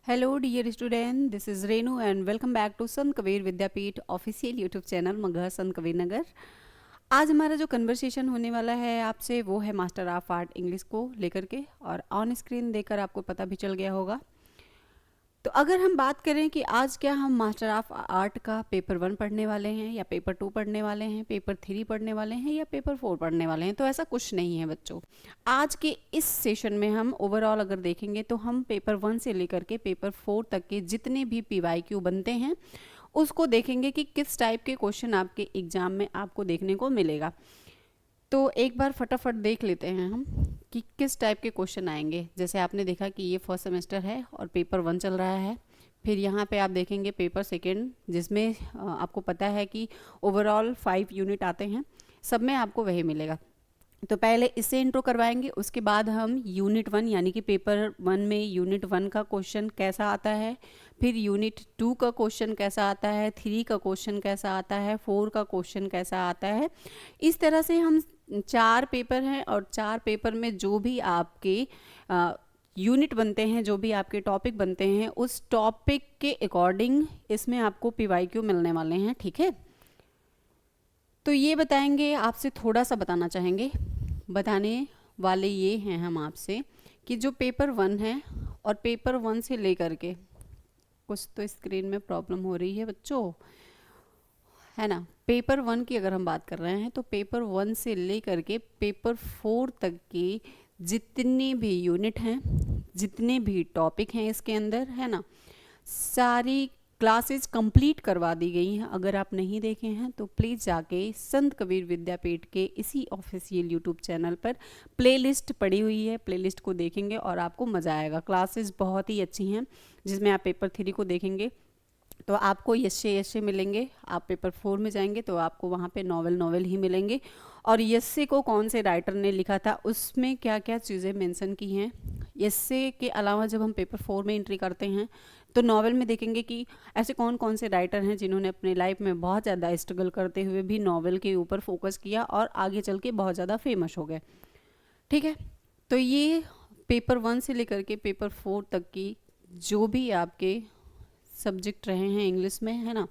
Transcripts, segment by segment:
Hello dear student, this is Renu and welcome back to Sant Kabir Vidyapeeth official YouTube channel Maghar संत कबीर नगर। आज हमारा जो conversation होने वाला है आपसे वो है मास्टर ऑफ आर्ट इंग्लिश को लेकर के, और ऑन स्क्रीन देखकर आपको पता भी चल गया होगा। तो अगर हम बात करें कि आज क्या हम मास्टर ऑफ आर्ट का पेपर 1 पढ़ने वाले हैं या पेपर 2 पढ़ने वाले हैं, पेपर 3 पढ़ने वाले हैं या पेपर 4 पढ़ने वाले हैं, तो ऐसा कुछ नहीं है बच्चों। आज के इस सेशन में हम ओवरऑल अगर देखेंगे तो हम पेपर 1 से लेकर के पेपर 4 तक के जितने भी PYQ बनते हैं उसको देखेंगे कि किस टाइप के क्वेश्चन आपके एग्जाम में आपको देखने को मिलेगा। तो एक बार फटाफट देख लेते हैं हम कि किस टाइप के क्वेश्चन आएंगे। जैसे आपने देखा कि ये फर्स्ट सेमेस्टर है और पेपर 1 चल रहा है। फिर यहाँ पे आप देखेंगे पेपर 2 जिसमें आपको पता है कि ओवरऑल 5 यूनिट आते हैं, सब में आपको वही मिलेगा। तो पहले इससे इंट्रो करवाएंगे, उसके बाद हम यूनिट 1 यानी कि पेपर 1 में यूनिट 1 का क्वेश्चन कैसा आता है, फिर यूनिट 2 का क्वेश्चन कैसा आता है, 3 का क्वेश्चन कैसा आता है, 4 का क्वेश्चन कैसा आता है। इस तरह से हम 4 पेपर हैं और 4 पेपर में जो भी आपके यूनिट बनते हैं, जो भी आपके टॉपिक बनते हैं, उस टॉपिक के अकॉर्डिंग इसमें आपको PYQ मिलने वाले हैं। ठीक है, तो ये बताएंगे आपसे, थोड़ा सा बताना चाहेंगे। बताने वाले ये हैं हम आपसे कि जो पेपर 1 है और पेपर 1 से लेकर के, कुछ तो स्क्रीन में प्रॉब्लम हो रही है बच्चों, है ना। पेपर 1 की अगर हम बात कर रहे हैं तो पेपर 1 से लेकर के पेपर 4 तक की जितनी भी यूनिट हैं, जितने भी टॉपिक हैं इसके अंदर, है ना, सारी क्लासेस कंप्लीट करवा दी गई हैं। अगर आप नहीं देखे हैं तो प्लीज़ जाके संत कबीर विद्यापीठ के इसी ऑफिशियल यूट्यूब चैनल पर प्लेलिस्ट पड़ी हुई है, प्लेलिस्ट को देखेंगे और आपको मज़ा आएगा। क्लासेस बहुत ही अच्छी हैं, जिसमें आप पेपर 3 को देखेंगे तो आपको यस्से मिलेंगे। आप पेपर 4 में जाएंगे तो आपको वहाँ पे नॉवल ही मिलेंगे, और यस्से को कौन से राइटर ने लिखा था, उसमें क्या क्या चीज़ें मेंशन की हैं। यस्से के अलावा जब हम पेपर 4 में एंट्री करते हैं तो नॉवल में देखेंगे कि ऐसे कौन कौन से राइटर हैं जिन्होंने अपने लाइफ में बहुत ज़्यादा स्ट्रगल करते हुए भी नॉवल के ऊपर फोकस किया और आगे चल के बहुत ज़्यादा फेमस हो गए। ठीक है, तो ये पेपर 1 से लेकर के पेपर 4 तक की जो भी आपके सब्जेक्ट रहे हैं इंग्लिश में, है ना,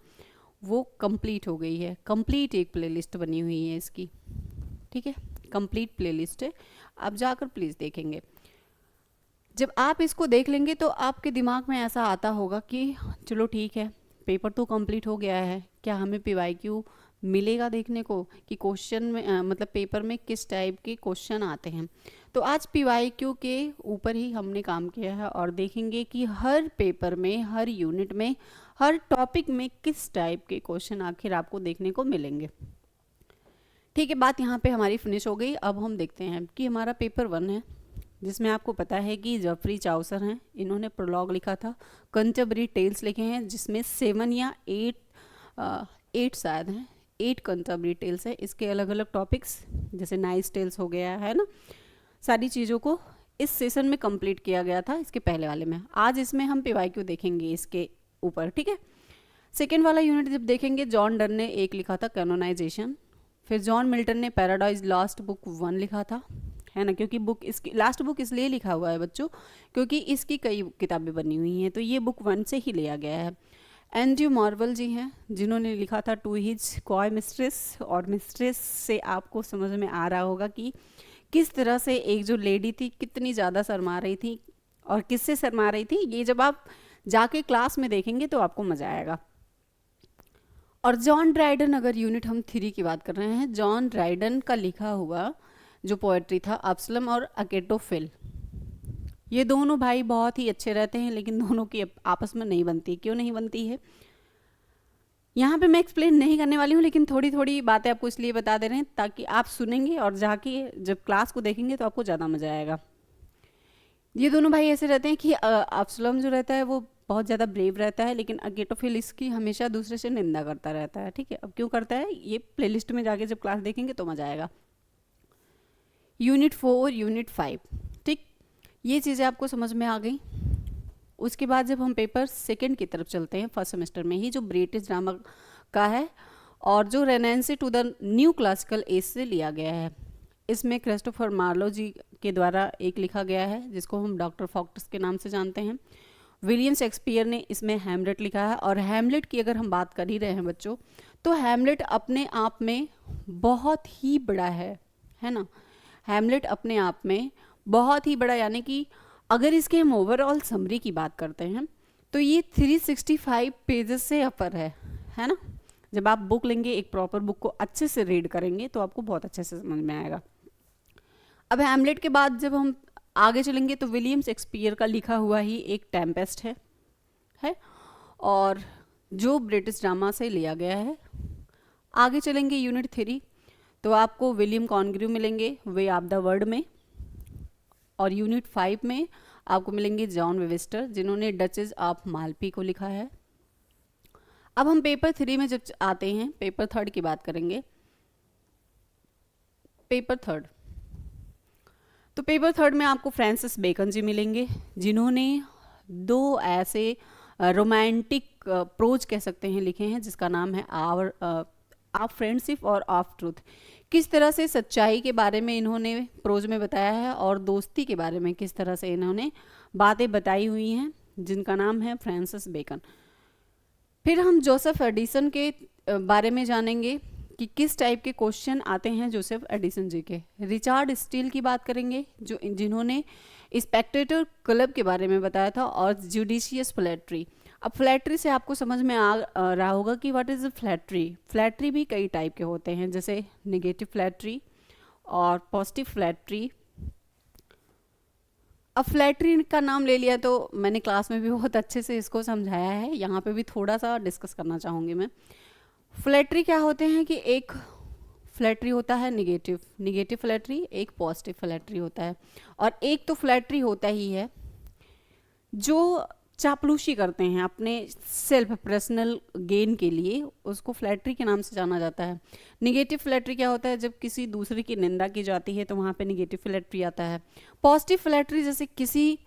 वो कंप्लीट हो गई है। कंप्लीट एक प्लेलिस्ट बनी हुई है इसकी। ठीक है, कंप्लीट प्लेलिस्ट है, आप जाकर प्लीज़ देखेंगे। जब आप इसको देख लेंगे तो आपके दिमाग में ऐसा आता होगा कि चलो ठीक है, पेपर तो कंप्लीट हो गया है, क्या हमें PYQ मिलेगा देखने को कि क्वेश्चन में मतलब पेपर में किस टाइप के क्वेश्चन आते हैं। तो आज PYQ के ऊपर ही हमने काम किया है और देखेंगे कि हर पेपर में, हर यूनिट में, हर टॉपिक में किस टाइप के क्वेश्चन आखिर आपको देखने को मिलेंगे। ठीक है, बात यहाँ पे हमारी फिनिश हो गई। अब हम देखते हैं कि हमारा पेपर 1 है, जिसमें आपको पता है कि जफरी चाउसर हैं, इन्होंने प्रोलॉग लिखा था, कंटरबरी टेल्स लिखे हैं, जिसमें 7 या 8 शायद हैं, 8 कंटरबरी टेल्स है। इसके अलग अलग टॉपिक्स जैसे नाइस टेल्स हो गया, है ना, सारी चीज़ों को इस सेशन में कंप्लीट किया गया था इसके पहले वाले में। आज इसमें हम PYQ देखेंगे इसके ऊपर। ठीक है, सेकेंड वाला यूनिट जब देखेंगे, जॉन डन ने एक लिखा था कैनोनाइजेशन, फिर जॉन मिल्टन ने पैराडाइज लॉस्ट बुक 1 लिखा था, है ना, क्योंकि बुक इसकी लास्ट बुक इसलिए लिखा हुआ है बच्चों क्योंकि इसकी कई किताबें बनी हुई हैं, तो ये बुक 1 से ही लिया गया है। एंड्रयू मार्वल जी हैं जिन्होंने लिखा था टू हिज कॉय मिस्ट्रेस, और मिस्ट्रेस से आपको समझ में आ रहा होगा कि किस तरह से एक जो लेडी थी कितनी ज़्यादा शर्मा रही थी और किससे शर्मा रही थी, ये जब आप जाके क्लास में देखेंगे तो आपको मज़ा आएगा। और जॉन ड्राइडन, अगर यूनिट हम 3 की बात कर रहे हैं, जॉन ड्राइडन का लिखा हुआ जो पोएट्री था अब्सलम और अकेटोफिल, ये दोनों भाई बहुत ही अच्छे रहते हैं, लेकिन दोनों की आपस में नहीं बनती। क्यों नहीं बनती है, यहाँ पे मैं एक्सप्लेन नहीं करने वाली हूँ, लेकिन थोड़ी थोड़ी बातें आपको इसलिए बता दे रहे हैं ताकि आप सुनेंगे और जाके जब क्लास को देखेंगे तो आपको ज़्यादा मज़ा आएगा। ये दोनों भाई ऐसे रहते हैं कि अब्सलम जो रहता है वो बहुत ज़्यादा ब्रेव रहता है, लेकिन अकेटोफिल इसकी हमेशा दूसरे से निंदा करता रहता है। ठीक है, अब क्यों करता है ये प्लेलिस्ट में जाके जब क्लास देखेंगे तो मज़ा आएगा। यूनिट 4, यूनिट 5, ठीक, ये चीज़ें आपको समझ में आ गई। उसके बाद जब हम पेपर 2 की तरफ चलते हैं, फर्स्ट सेमेस्टर में ही, जो ब्रिटिश ड्रामा का है और जो Renaissance to the new classical age से लिया गया है। इसमें क्रिस्टोफर मार्लो जी के द्वारा एक लिखा गया है जिसको हम डॉक्टर फॉक्ट्स के नाम से जानते हैं। विलियम शेक्सपियर ने इसमें हैमलेट लिखा है। और हैमलेट की अगर हम बात कर ही रहे हैं बच्चों, तो हैमलेट अपने आप में बहुत ही बड़ा है ना। हैमलेट अपने आप में बहुत ही बड़ा, यानी कि अगर इसके हम ओवरऑल समरी की बात करते हैं तो ये 365 पेजेस से अपर है ना। जब आप बुक लेंगे, एक प्रॉपर बुक को अच्छे से रीड करेंगे तो आपको बहुत अच्छे से समझ में आएगा। अब हैमलेट के बाद जब हम आगे चलेंगे तो विलियम शेक्सपियर का लिखा हुआ ही एक टेम्पेस्ट है और जो ब्रिटिश ड्रामा से लिया गया है। आगे चलेंगे यूनिट 3 तो आपको विलियम कॉन्ग्र्यू मिलेंगे वे ऑफ द वर्ल्ड में, और यूनिट 5 में आपको मिलेंगे जॉन वेबस्टर जिन्होंने डचेस ऑफ मालपी को लिखा है। अब हम पेपर 3 में जब आते हैं, पेपर 3 की बात करेंगे। पेपर 3, तो पेपर 3 में आपको फ्रांसिस बेकन जी मिलेंगे जिन्होंने 2 ऐसे रोमांटिक प्रोज कह सकते हैं लिखे हैं जिसका नाम है ऑफ फ्रेंडशिप और ऑफ ट्रूथ। किस तरह से सच्चाई के बारे में इन्होंने प्रोज में बताया है और दोस्ती के बारे में किस तरह से इन्होंने बातें बताई हुई हैं, जिनका नाम है फ्रांसिस बेकन। फिर हम जोसेफ एडिसन के बारे में जानेंगे कि किस टाइप के क्वेश्चन आते हैं जोसेफ एडिसन जी के। रिचार्ड स्टील की बात करेंगे जिन्होंने स्पेक्टेटर क्लब के बारे में बताया था, और जुडिशियस फ्लैटरी। अब फ्लैटरी से आपको समझ में आ रहा होगा कि व्हाट इज़ फ्लैटरी। फ्लैटरी भी कई टाइप के होते हैं, जैसे नेगेटिव फ्लैटरी और पॉजिटिव फ्लैटरी। अब फ्लैटरी का नाम ले लिया तो मैंने क्लास में भी बहुत अच्छे से इसको समझाया है, यहाँ पे भी थोड़ा सा डिस्कस करना चाहूँगी मैं। फ्लैटरी क्या होते हैं कि एक फ्लैटरी होता है निगेटिव फ्लैटरी, एक पॉजिटिव फ्लैटरी होता है, और एक तो फ्लैटरी होता ही है जो चापलूसी करते हैं अपने सेल्फ पर्सनल गेन के लिए, उसको फ्लैटरी के नाम से जाना जाता है। निगेटिव फ्लैटरी क्या होता है, जब किसी दूसरे की निंदा की जाती है तो वहाँ पे निगेटिव फ्लैटरी आता है। पॉजिटिव फ्लैटरी जैसे किसी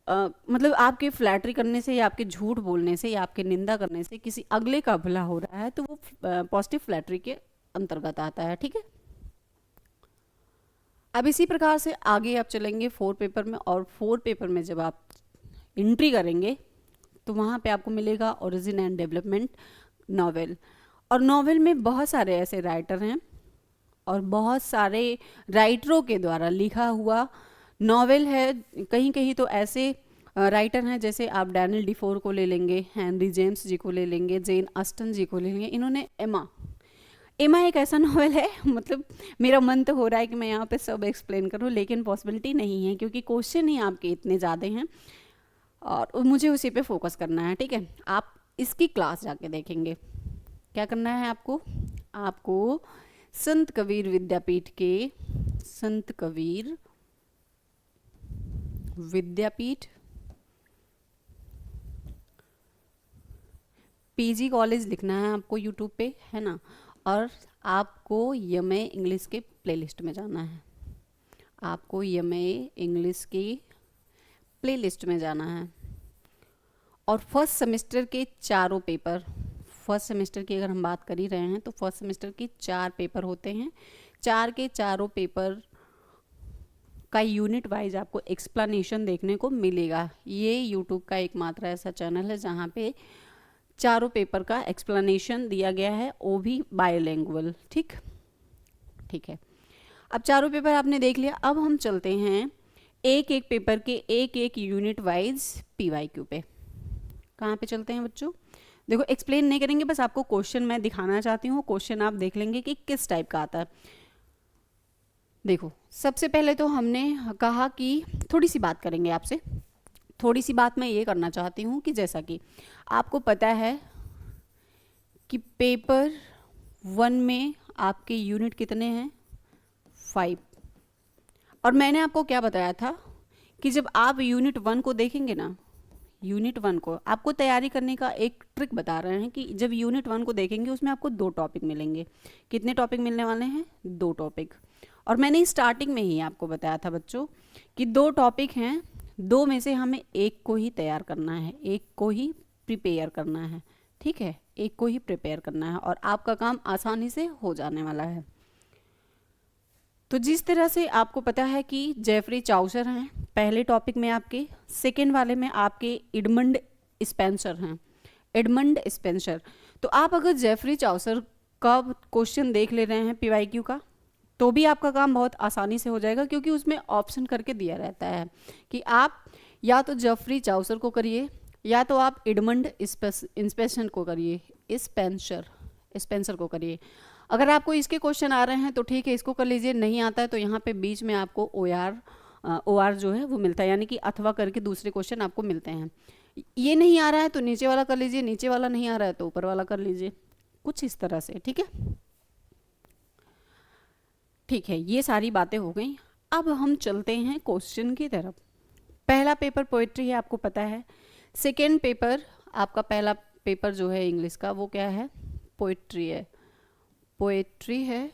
मतलब आपके फ्लैटरी करने से या आपके झूठ बोलने से या आपके निंदा करने से किसी अगले का भला हो रहा है तो वो पॉजिटिव फ्लैटरी के अंतर्गत आता है, ठीक है। अब इसी प्रकार से आगे आप चलेंगे 4 पेपर में, और 4 पेपर में जब आप एंट्री करेंगे तो वहाँ पे आपको मिलेगा ओरिजिन एंड डेवलपमेंट नॉवेल। और नॉवेल में बहुत सारे ऐसे राइटर हैं और बहुत सारे राइटरों के द्वारा लिखा हुआ नॉवेल है। कहीं कहीं तो ऐसे राइटर हैं, जैसे आप डैनियल डिफोर को ले लेंगे, हेनरी जेम्स जी को ले लेंगे, जेन ऑस्टन जी को ले लेंगे। इन्होंने एमा एक ऐसा नॉवेल है, मतलब मेरा मन तो हो रहा है कि मैं यहाँ पे सब एक्सप्लेन करूँ, लेकिन पॉसिबिलिटी नहीं है क्योंकि क्वेश्चन ही आपके इतने ज़्यादा हैं और मुझे उसी पे फोकस करना है, ठीक है। आप इसकी क्लास जाके देखेंगे। क्या करना है आपको संत कबीर विद्यापीठ के संत कबीर विद्यापीठ पीजी कॉलेज लिखना है आपको यूट्यूब पे, है ना। और आपको यमए इंग्लिश के प्लेलिस्ट में जाना है, आपको यमए इंग्लिश की प्लेलिस्ट में जाना है। और फर्स्ट सेमेस्टर के चारों पेपर, फर्स्ट सेमेस्टर की अगर हम बात कर ही रहे हैं तो फर्स्ट सेमेस्टर के 4 पेपर होते हैं। 4 के चारों पेपर का यूनिट वाइज आपको एक्सप्लेनेशन देखने को मिलेगा। ये यूट्यूब का एकमात्र ऐसा चैनल है जहाँ पे चारों पेपर का एक्सप्लेनेशन दिया गया है, वो भी बायोलैंग्वेज, ठीक है। अब चारों पेपर आपने देख लिया। अब हम चलते हैं एक एक पेपर के एक एक यूनिट वाइज PYQ पे। कहाँ पे चलते हैं बच्चों? देखो, एक्सप्लेन नहीं करेंगे, बस आपको क्वेश्चन मैं दिखाना चाहती हूँ। क्वेश्चन आप देख लेंगे कि किस टाइप का आता है। देखो, सबसे पहले तो हमने कहा कि थोड़ी सी बात करेंगे आपसे। थोड़ी सी बात मैं ये करना चाहती हूँ कि जैसा कि आपको पता है कि पेपर 1 में आपके यूनिट कितने हैं? 5। और मैंने आपको क्या बताया था कि जब आप यूनिट 1 को देखेंगे ना, यूनिट 1 को आपको तैयारी करने का एक ट्रिक बता रहे हैं कि जब यूनिट 1 को देखेंगे उसमें आपको 2 टॉपिक मिलेंगे। कितने टॉपिक मिलने वाले हैं? 2 टॉपिक। और मैंने स्टार्टिंग में ही आपको बताया था बच्चों कि 2 टॉपिक हैं, 2 में से हमें एक को ही तैयार करना है, एक को ही प्रिपेयर करना है, ठीक है। एक को ही प्रिपेयर करना है और आपका काम आसानी से हो जाने वाला है। तो जिस तरह से आपको पता है कि जेफरी चाउसर हैं पहले टॉपिक में आपके, सेकेंड वाले में आपके एडमंड स्पेंसर हैं, एडमंड स्पेंसर। तो आप अगर जेफरी चाउसर का क्वेश्चन देख ले रहे हैं पीवाईक्यू का, तो भी आपका काम बहुत आसानी से हो जाएगा, क्योंकि उसमें ऑप्शन करके दिया रहता है कि आप या तो जेफरी चाउसर को करिए या तो आप एडमंड स्पेंसर को करिए, स्पेंसर को करिए। अगर आपको इसके क्वेश्चन आ रहे हैं तो ठीक है, इसको कर लीजिए, नहीं आता है तो यहाँ पे बीच में आपको ओ आर जो है वो मिलता है, यानी कि अथवा करके दूसरे क्वेश्चन आपको मिलते हैं। ये नहीं आ रहा है तो नीचे वाला कर लीजिए, नीचे वाला नहीं आ रहा है तो ऊपर वाला कर लीजिए, कुछ इस तरह से। ठीक है, ठीक है, ये सारी बातें हो गई। अब हम चलते हैं क्वेश्चन की तरफ। पहला पेपर पोएट्री है, आपको पता है। सेकेंड पेपर आपका, पहला पेपर जो है इंग्लिश का वो क्या है, पोएट्री है, पोएट्री है।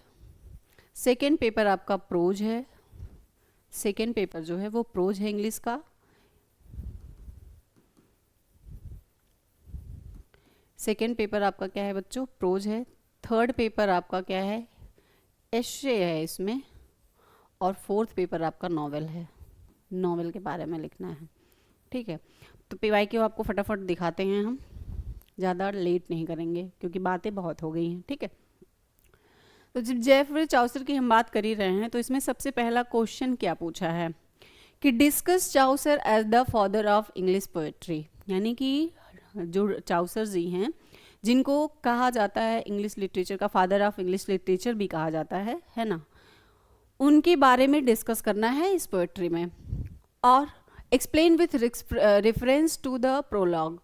सेकेंड पेपर आपका प्रोज है, सेकेंड पेपर जो है वो प्रोज है इंग्लिश का। सेकेंड पेपर आपका क्या है बच्चों, प्रोज है। थर्ड पेपर आपका क्या है, एशे है इसमें। और फोर्थ पेपर आपका नॉवेल है, नॉवेल के बारे में लिखना है। ठीक है, तो पीवाईक्यू आपको फटाफट दिखाते हैं हम, ज़्यादा लेट नहीं करेंगे क्योंकि बातें बहुत हो गई हैं। ठीक है, तो जब जेफरी चाउसर की हम बात कर ही रहे हैं तो इसमें सबसे पहला क्वेश्चन क्या पूछा है कि discuss Chaucer as the father of English poetry, यानी कि जो चाउसर जी हैं जिनको कहा जाता है इंग्लिश लिटरेचर का फादर ऑफ इंग्लिश लिटरेचर भी कहा जाता है ना, उनके बारे में डिस्कस करना है इस पोएट्री में। और explain with reference to the prologue.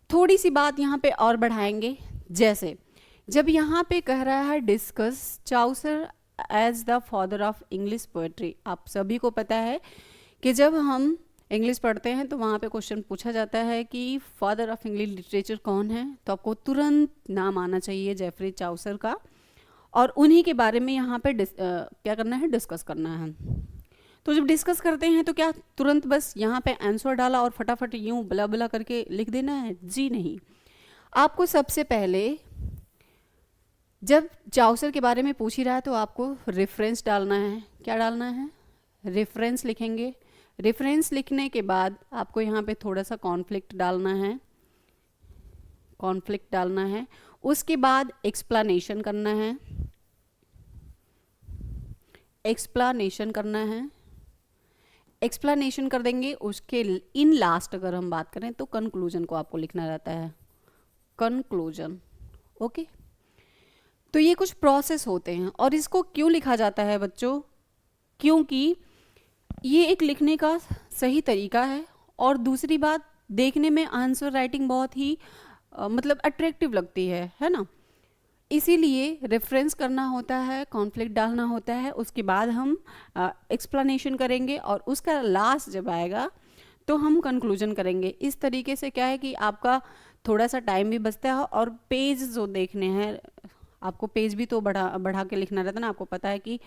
थोड़ी सी बात यहाँ पे और बढ़ाएंगे, जैसे जब यहाँ पे कह रहा है discuss Chaucer as the father of English poetry, आप सभी को पता है कि जब हम इंग्लिश पढ़ते हैं तो वहाँ पे क्वेश्चन पूछा जाता है कि फादर ऑफ इंग्लिश लिटरेचर कौन है, तो आपको तुरंत नाम आना चाहिए जेफरी चाउसर का, और उन्हीं के बारे में यहाँ पे क्या करना है, डिस्कस करना है। तो जब डिस्कस करते हैं तो क्या तुरंत बस यहाँ पे आंसर डाला और फटाफट यूँ बला बला करके लिख देना है? जी नहीं, आपको सबसे पहले जब चाउसर के बारे में पूछ ही रहा है तो आपको रेफरेंस डालना है। क्या डालना है? रेफरेंस लिखेंगे। रेफरेंस लिखने के बाद आपको यहाँ पे थोड़ा सा कॉन्फ्लिक्ट डालना है, कॉन्फ्लिक्ट डालना है। उसके बाद एक्सप्लेनेशन करना है, एक्सप्लेनेशन करना है। एक्सप्लेनेशन कर देंगे, उसके इन लास्ट अगर हम बात करें तो कंक्लूजन को आपको लिखना रहता है, कंक्लूजन। ओके, तो ये कुछ प्रोसेस होते हैं। और इसको क्यों लिखा जाता है बच्चों? क्योंकि ये एक लिखने का सही तरीका है, और दूसरी बात देखने में आंसर राइटिंग बहुत ही मतलब अट्रैक्टिव लगती है ना। इसीलिए रेफरेंस करना होता है, कॉन्फ्लिक्ट डालना होता है, उसके बाद हम एक्सप्लेनेशन करेंगे, और उसका लास्ट जब आएगा तो हम कंक्लूजन करेंगे। इस तरीके से क्या है कि आपका थोड़ा सा टाइम भी बचता है, और पेज जो देखने हैं आपको, पेज भी तो बढ़ा के लिखना रहता है ना। आपको पता है कि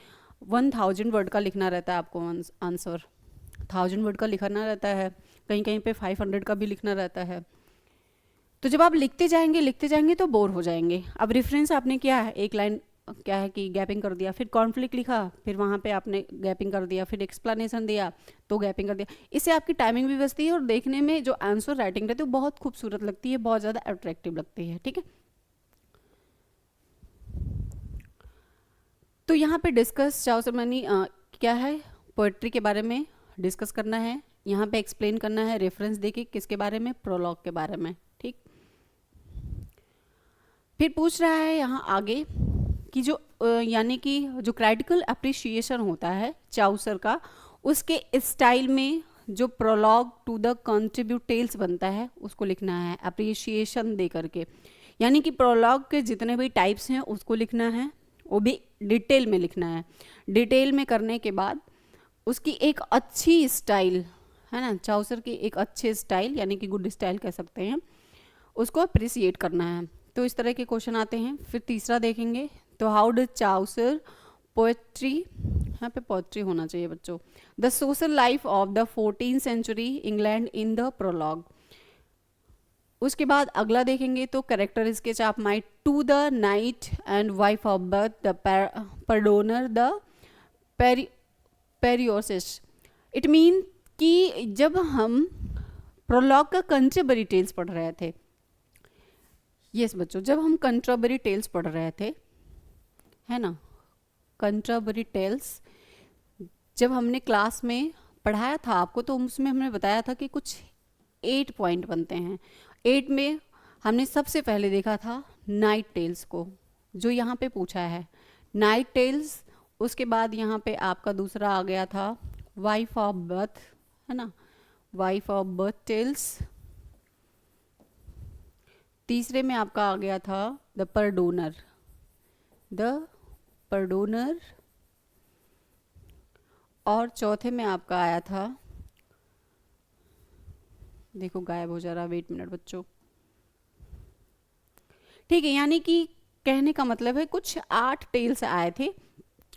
1000 वर्ड का लिखना रहता है आपको आंसर, 1000 वर्ड का लिखना रहता है, कहीं कहीं पे 500 का भी लिखना रहता है। तो जब आप लिखते जाएंगे तो बोर हो जाएंगे। अब रेफरेंस आपने किया है, एक लाइन क्या है कि गैपिंग कर दिया, फिर कॉन्फ्लिक्ट लिखा, फिर वहाँ पे आपने गैपिंग कर दिया, फिर एक्सप्लेनेशन दिया तो गैपिंग कर दिया। इससे आपकी टाइमिंग भी बचती है, और देखने में जो आंसर राइटिंग रहती है वो बहुत खूबसूरत लगती है, बहुत ज़्यादा अट्रैक्टिव लगती है। ठीक है, तो यहाँ पे डिस्कस चाउसर मनी क्या है, पोएट्री के बारे में डिस्कस करना है। यहाँ पे एक्सप्लेन करना है रेफरेंस देके, किसके बारे में, प्रोलॉग के बारे में। ठीक, फिर पूछ रहा है यहाँ आगे कि जो यानी कि जो क्राइटिकल अप्रिशिएशन होता है चाउसर का, उसके स्टाइल में जो prologue to the Canterbury Tales बनता है उसको लिखना है अप्रिशिएशन दे करके। यानी कि प्रोलॉग के जितने भी टाइप्स हैं उसको लिखना है, वो भी डिटेल में लिखना है। डिटेल में करने के बाद उसकी एक अच्छी स्टाइल है ना, चाउसर की एक अच्छे स्टाइल यानी कि गुड स्टाइल कह सकते हैं, उसको अप्रिसिएट करना है। तो इस तरह के क्वेश्चन आते हैं। फिर तीसरा देखेंगे तो हाउ डज चाउसर पोएट्री, यहाँ पे पोएट्री होना चाहिए बच्चों, the social life of the 14th century England in the prologue. उसके बाद अगला देखेंगे तो character sketch of my to the knight and wife of Bath the pardoner the prioress. It mean कि जब हम प्रोलॉग का कंट्राबरी टेल्स पढ़ रहे थे, यस बच्चों, जब हम कंट्राबरी टेल्स पढ़ रहे थे, है ना, कंट्राबरी टेल्स जब हमने क्लास में पढ़ाया था आपको, तो उसमें हमने बताया था कि कुछ 8 पॉइंट बनते हैं। 8 में हमने सबसे पहले देखा था नाइट टेल्स को, जो यहाँ पे पूछा है नाइट टेल्स। उसके बाद यहाँ पे आपका दूसरा आ गया था वाइफ ऑफ बर्थ, है ना, वाइफ ऑफ बर्थ टेल्स। तीसरे में आपका आ गया था द परडोनर, द परडोनर। और चौथे में आपका आया था, देखो गायब हो जा रहा, वेट मिनट बच्चों, ठीक है, यानी कि कहने का मतलब है कुछ 8 टेल्स आए थे,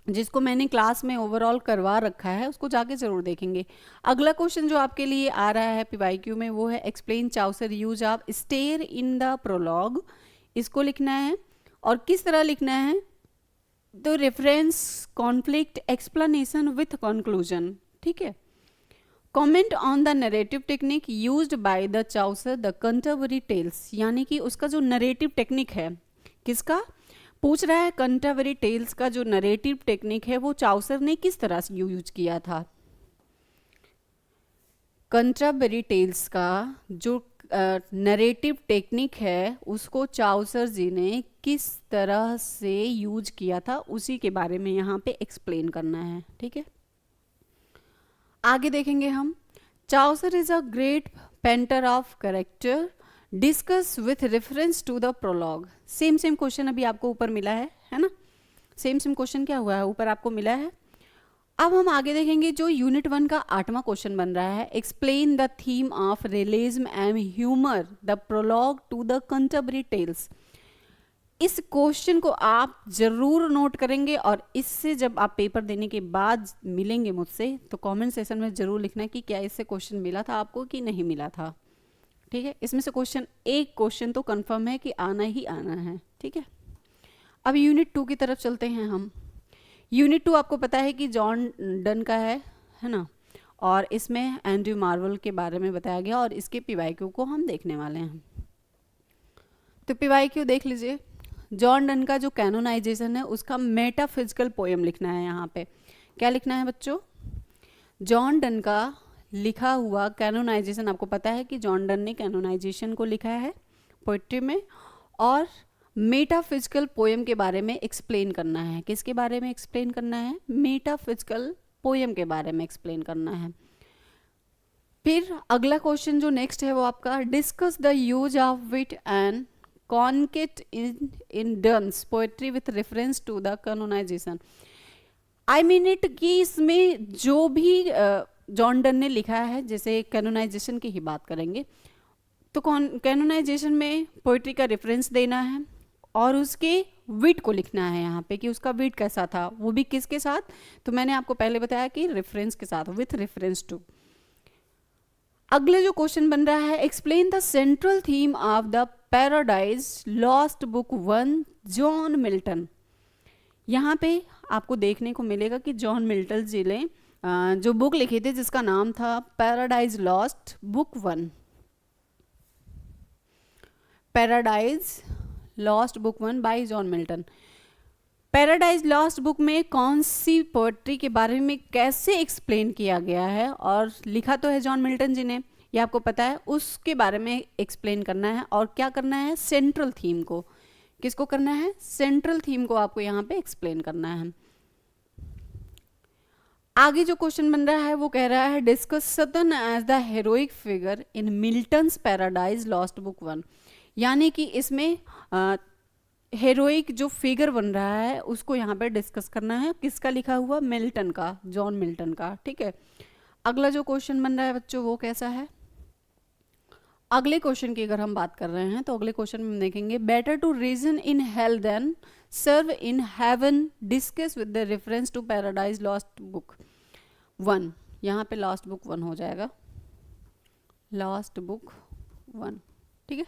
जिसको मैंने क्लास में ओवरऑल करवा रखा है, उसको जाके जरूर देखेंगे। अगला क्वेश्चन जो आपके लिए आ रहा है पीवाईक्यू में वो है explain Chaucer use of satire in the prologue. इसको लिखना है और किस तरह लिखना है, तो reference, conflict, explanation with conclusion, ठीक है। Comment on the narrative technique used by the Chaucer the Canterbury Tales, यानी कि उसका जो नरेटिव टेक्निक है, किसका पूछ रहा है, कंट्राबरी टेल्स का जो नरेटिव टेक्निक है वो चाउसर ने किस तरह से यूज किया था। कंट्राबरी टेल्स का जो नरेटिव टेक्निक है उसको चाउसर जी ने किस तरह से यूज किया था, उसी के बारे में यहाँ पे एक्सप्लेन करना है, ठीक है। आगे देखेंगे हम, Chaucer is a great painter of character, discuss with reference to the prologue. Same question अभी आपको ऊपर मिला है ना, सेम क्वेश्चन क्या हुआ है, ऊपर आपको मिला है। अब हम आगे देखेंगे जो यूनिट 1 का 8वां क्वेश्चन बन रहा है, explain the theme of realism and humour the prologue to the Canterbury Tales. इस क्वेश्चन को आप जरूर नोट करेंगे और इससे जब आप पेपर देने के बाद मिलेंगे मुझसे तो कमेंट सेशन में जरूर लिखना कि क्या इससे क्वेश्चन मिला था आपको कि नहीं मिला था, ठीक है। इसमें से एक क्वेश्चन तो कंफर्म है कि आना ही आना है, ठीक है। अब यूनिट 2 की तरफ चलते हैं हम। यूनिट 2 आपको पता है कि जॉन डन का है ना, और इसमें एंड्रयू मार्वल के बारे में बताया गया और इसके पीवाईक्यू को हम देखने वाले हैं। तो पीवाईक्यू देख लीजिए, जॉन डन का जो कैनोनाइजेशन है उसका मेटाफिजिकल पोएम लिखना है। यहाँ पे क्या लिखना है बच्चों, जॉन डन का लिखा हुआ कैनोनाइजेशन, आपको पता है कि जॉन डन ने कैनोनाइजेशन को लिखा है पोइट्री में, और मेटाफिजिकल पोएम के बारे में एक्सप्लेन करना है। किसके बारे में एक्सप्लेन करना है, मेटाफिजिकल पोएम के बारे में एक्सप्लेन करना है। फिर अगला क्वेश्चन जो नेक्स्ट है वो आपका discuss the use of wit and conceit in Donne's poetry with reference to the Canonization. I mean it कि इसमें जो भी जॉन डन ने लिखा है, जैसे कैनोनाइजेशन की ही बात करेंगे तो कैनोनाइजेशन में पोइट्री का रेफरेंस देना है और उसके विट को लिखना है यहाँ पे कि उसका विट कैसा था, वो भी किसके साथ, तो मैंने आपको पहले बताया कि रेफरेंस के साथ, विथ रेफरेंस टू। अगले जो क्वेश्चन बन रहा है, explain the central theme of the paradise Lost book 1 John Milton. यहाँ पे आपको देखने को मिलेगा कि जॉन मिल्टन जी ने जो बुक लिखी थी जिसका नाम था paradise Lost book 1, paradise Lost book 1 bye John Milton. Paradise Lost book में कौन सी पोएट्री के बारे में कैसे एक्सप्लेन किया गया है, और लिखा तो है जॉन मिल्टन जी ने, ये आपको पता है, उसके बारे में एक्सप्लेन करना है। और क्या करना है, सेंट्रल थीम को, किसको करना है, सेंट्रल थीम को आपको यहाँ पे एक्सप्लेन करना है। आगे जो क्वेश्चन बन रहा है वो कह रहा है discuss Satan as the heroic figure in Milton's Paradise Lost book 1, यानी कि इसमें हेरोइक जो फिगर बन रहा है उसको यहाँ पे डिस्कस करना है। किसका लिखा हुआ, मिल्टन का, जॉन मिल्टन का, ठीक है। अगला जो क्वेश्चन बन रहा है बच्चों वो कैसा है, अगले क्वेश्चन की अगर हम बात कर रहे हैं तो अगले क्वेश्चन में हम देखेंगे better to reign in hell than serve in heaven, discuss with the reference to Paradise Lost book 1। यहाँ पे लॉस्ट बुक 1 हो जाएगा, लॉस्ट बुक 1, ठीक है।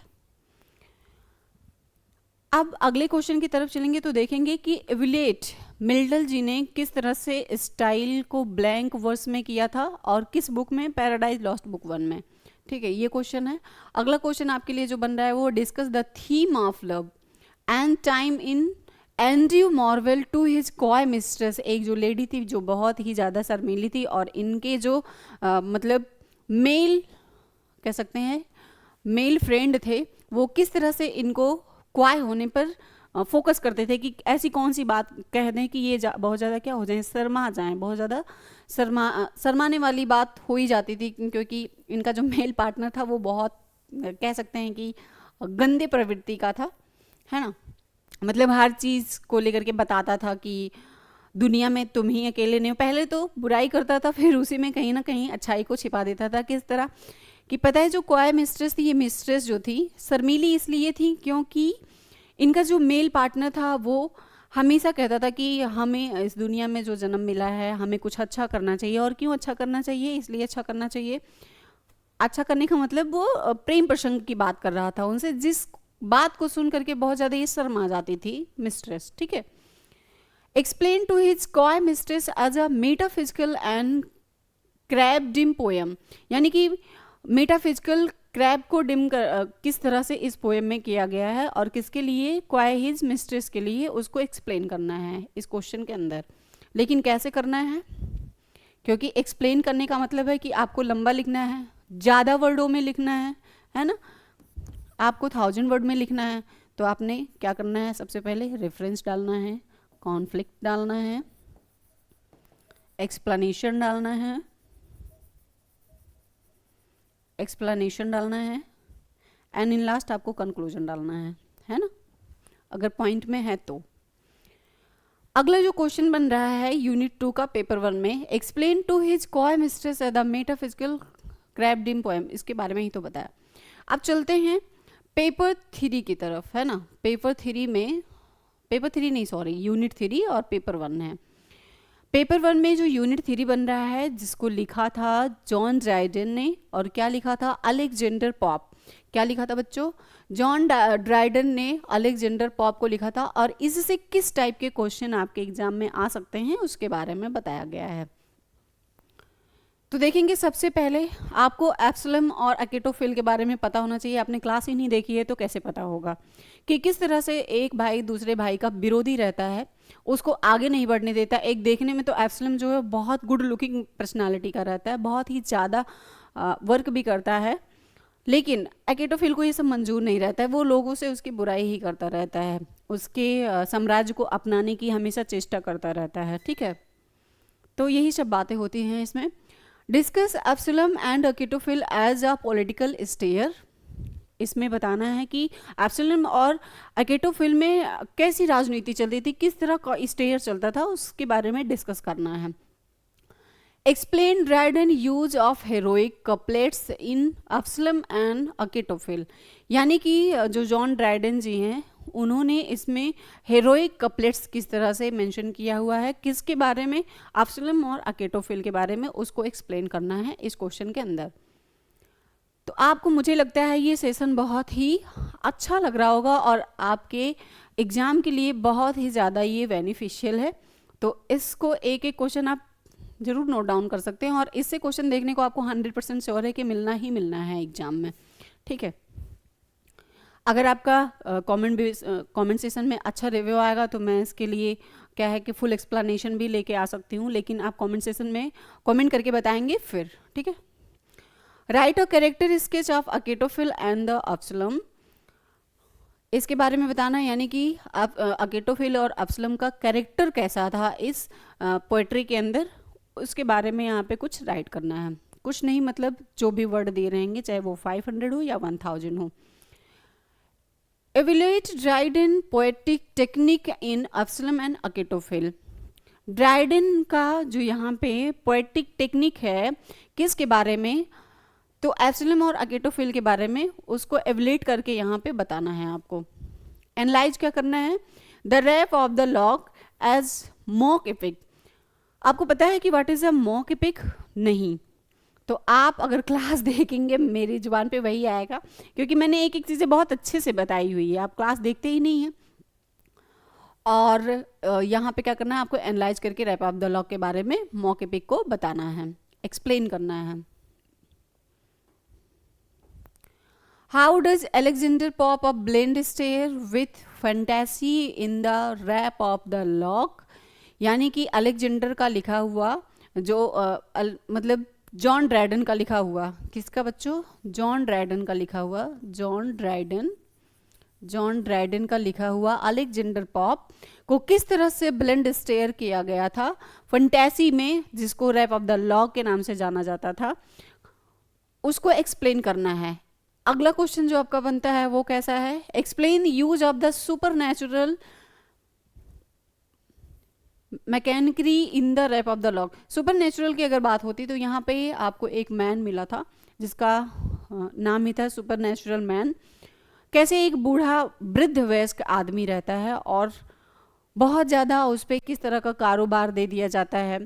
अब अगले क्वेश्चन की तरफ चलेंगे तो देखेंगे कि एविलेट मिल्टन जी ने किस तरह से स्टाइल को ब्लैंक वर्स में किया था और किस बुक में, पैराडाइज लॉस्ट बुक 1 में। ठीक है, ये क्वेश्चन है। अगला क्वेश्चन आपके लिए जो बन रहा है वो discuss the theme of love and time in Andrew Marvell to his coy mistress. एक जो लेडी थी जो बहुत ही ज़्यादा शर्मीली थी और इनके जो मतलब मेल कह सकते हैं मेल फ्रेंड थे, वो किस तरह से इनको क्वाय होने पर फोकस करते थे कि ऐसी कौन सी बात कह दें कि ये बहुत ज़्यादा क्या हो जाए, शर्मा जाएं, बहुत ज़्यादा शर्माने वाली बात हो ही जाती थी, क्योंकि इनका जो मेल पार्टनर था वो बहुत कह सकते हैं कि गंदे प्रवृत्ति का था, है ना। मतलब हर चीज़ को लेकर के बताता था कि दुनिया में तुम ही अकेले नहीं हो। पहले तो बुराई करता था, फिर उसी में कहीं ना कहीं अच्छाई को छिपा देता था। किस तरह कि पता है जो क्वाय मिस्ट्रेस थी, ये मिस्ट्रेस जो थी शर्मीली इसलिए थी क्योंकि इनका जो मेल पार्टनर था वो हमेशा कहता था कि हमें इस दुनिया में जो जन्म मिला है हमें कुछ अच्छा करना चाहिए। और क्यों अच्छा करना चाहिए, इसलिए अच्छा करना चाहिए, अच्छा करने का मतलब वो प्रेम प्रसंग की बात कर रहा था उनसे, जिस बात को सुन करके बहुत ज़्यादा ये शर्मा जाती थी मिस्ट्रेस। ठीक है, explain to his coy mistress as a metaphysical and carpe diem poem, यानी कि मेटाफिजिकल क्रैब को डिम किस तरह से इस पोएम में किया गया है और किसके लिए, क्वाय हिज मिस्ट्रेस के लिए, उसको एक्सप्लेन करना है इस क्वेश्चन के अंदर। लेकिन कैसे करना है, क्योंकि एक्सप्लेन करने का मतलब है कि आपको लंबा लिखना है, ज़्यादा वर्डों में लिखना है ना, आपको 1000 वर्ड में लिखना है। तो आपने क्या करना है, सबसे पहले रेफरेंस डालना है, कॉन्फ्लिक्ट डालना है, एक्सप्लेनेशन डालना है, एंड इन लास्ट आपको कंक्लूजन डालना है ना, अगर पॉइंट में है तो। अगला जो क्वेश्चन बन रहा है यूनिट 2 का पेपर 1 में, explain to his coy mistress the metaphysical carpe diem poem, इसके बारे में ही तो बताया। अब चलते हैं पेपर 3 की तरफ, है ना। यूनिट 3 और पेपर 1 है। पेपर 1 में जो यूनिट 3 बन रहा है जिसको लिखा था जॉन ड्राइडन ने, और क्या लिखा था, अलेक्जेंडर पॉप। क्या लिखा था बच्चों, जॉन ड्राइडन ने अलेक्जेंडर पॉप को लिखा था। और इससे किस टाइप के क्वेश्चन आपके एग्जाम में आ सकते हैं उसके बारे में बताया गया है। तो देखेंगे सबसे पहले आपको एप्सिलम और अकेटोफिल के बारे में पता होना चाहिए। आपने क्लास ही नहीं देखी है तो कैसे पता होगा कि किस तरह से एक भाई दूसरे भाई का विरोधी रहता है, उसको आगे नहीं बढ़ने देता। एक देखने में तो एप्सिलम जो है बहुत गुड लुकिंग पर्सनालिटी का रहता है, बहुत ही ज़्यादा वर्क भी करता है, लेकिन अकेटोफिल को ये सब मंजूर नहीं रहता है। वो लोगों से उसकी बुराई ही करता रहता है, उसके साम्राज्य को अपनाने की हमेशा चेष्टा करता रहता है। ठीक है, तो यही सब बातें होती हैं इसमें। Discuss Absalom and Achitophel as a political satire, इसमें बताना है कि एप्सिलम और अकेटोफिल में कैसी राजनीति चलती थी, किस तरह का स्टेयर चलता था, उसके बारे में डिस्कस करना है। Explain Dryden use of heroic couplets in Absalom and Achitophel, यानी कि जो जॉन ड्राइडन जी हैं उन्होंने इसमें हेरोइक कपलेट्स किस तरह से मेंशन किया हुआ है, किसके बारे में, एप्सिलम और अकेटोफिल के बारे में, उसको एक्सप्लेन करना है इस क्वेश्चन के अंदर। तो आपको, मुझे लगता है ये सेशन बहुत ही अच्छा लग रहा होगा और आपके एग्जाम के लिए बहुत ही ज़्यादा ये बेनिफिशियल है। तो इसको एक एक क्वेश्चन आप जरूर नोट डाउन कर सकते हैं और इससे क्वेश्चन देखने को आपको 100% श्योर है कि मिलना ही मिलना है एग्जाम में। ठीक है, अगर आपका कमेंट सेशन में अच्छा रिव्यू आएगा तो मैं इसके लिए क्या है कि फुल एक्सप्लेनेशन भी लेके आ सकती हूँ, लेकिन आप कमेंट सेशन में कमेंट करके बताएंगे फिर। ठीक है, write a character sketch of Achitophel and the Absalom, इसके बारे में बताना है, यानी कि आप अकेटोफिल और एप्सिलम का कैरेक्टर कैसा था इस पोएट्री के अंदर, उसके बारे में यहाँ पे कुछ राइट करना है। कुछ नहीं, मतलब जो भी वर्ड दे रहेंगे, चाहे वो 500 हो या 1000 हो। Evaluate Dryden poetic technique in Absalom and Achitophel। Dryden का जो यहाँ पे पोएटिक टेक्निक है किसके बारे में, तो एब्सलम और अकेटोफिल के बारे में, उसको एवलेट करके यहाँ पे बताना है आपको। एनालाइज क्या करना है, the rape of the lock as mock epic. आपको पता है कि what is a mock epic? नहीं, तो आप अगर क्लास देखेंगे मेरी जुबान पे वही आएगा, क्योंकि मैंने एक एक चीज़ें बहुत अच्छे से बताई हुई है, आप क्लास देखते ही नहीं हैं। और यहाँ पे क्या करना है, आपको एनालाइज करके रैप ऑफ द लॉग के बारे में मौके पे को बताना है, एक्सप्लेन करना है। How does Alexander Pope a blend satire with fantasy in the rape of the lock, यानी कि अलेक्जेंडर का लिखा हुआ जो मतलब जॉन ड्राइडन का लिखा हुआ, किसका बच्चों, जॉन ड्राइडन का लिखा हुआ, जॉन ड्राइडन का लिखा हुआ अलेक्जेंडर पॉप को किस तरह से ब्लेंड स्टेयर किया गया था फंटेसी में, जिसको रैप ऑफ द लॉग के नाम से जाना जाता था, उसको एक्सप्लेन करना है। अगला क्वेश्चन जो आपका बनता है वो कैसा है, explain use of the supernatural mechanically in the rape of the lock. Supernatural की अगर बात होती तो यहाँ पे आपको एक मैन मिला था जिसका नाम ही था सुपरनैचुरल मैन। कैसे एक बूढ़ा वृद्ध वयस्क आदमी रहता है और बहुत ज़्यादा उस पर किस तरह का कारोबार दे दिया जाता है,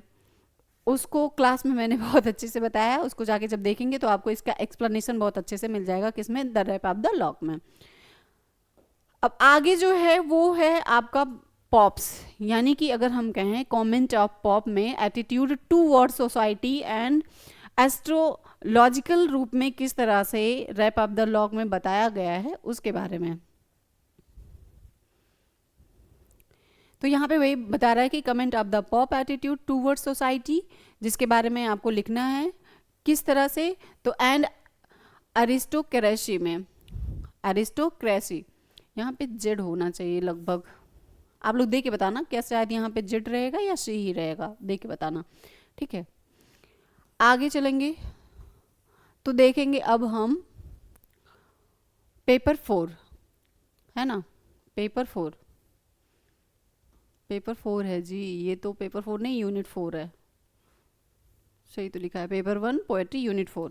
उसको क्लास में मैंने बहुत अच्छे से बताया, उसको जाके जब देखेंगे तो आपको इसका एक्सप्लेनेशन बहुत अच्छे से मिल जाएगा, किसमें, the rape of the lock में। अब आगे जो है वो है आपका पॉप्स, यानी कि अगर हम कहें कमेंट ऑफ पॉप में attitude toward society and astrological रूप में किस तरह से रैप ऑफ द लॉग में बताया गया है उसके बारे में। तो यहाँ पे वही बता रहा है कि comment of the pop attitude toward society, जिसके बारे में आपको लिखना है किस तरह से, तो एंड अरिस्टोक्रेसी में, अरिस्टोक्रेसी यहाँ पे जेड होना चाहिए लगभग, आप लोग दे के बताना क्या शायद यहाँ पे जेड रहेगा या सी ही रहेगा, दे के बताना, ठीक है। आगे चलेंगे तो देखेंगे अब हम पेपर 4, है ना, पेपर 4 है जी, ये तो पेपर 4 नहीं, यूनिट 4 है, सही तो लिखा है, पेपर 1 पोएट्री यूनिट 4।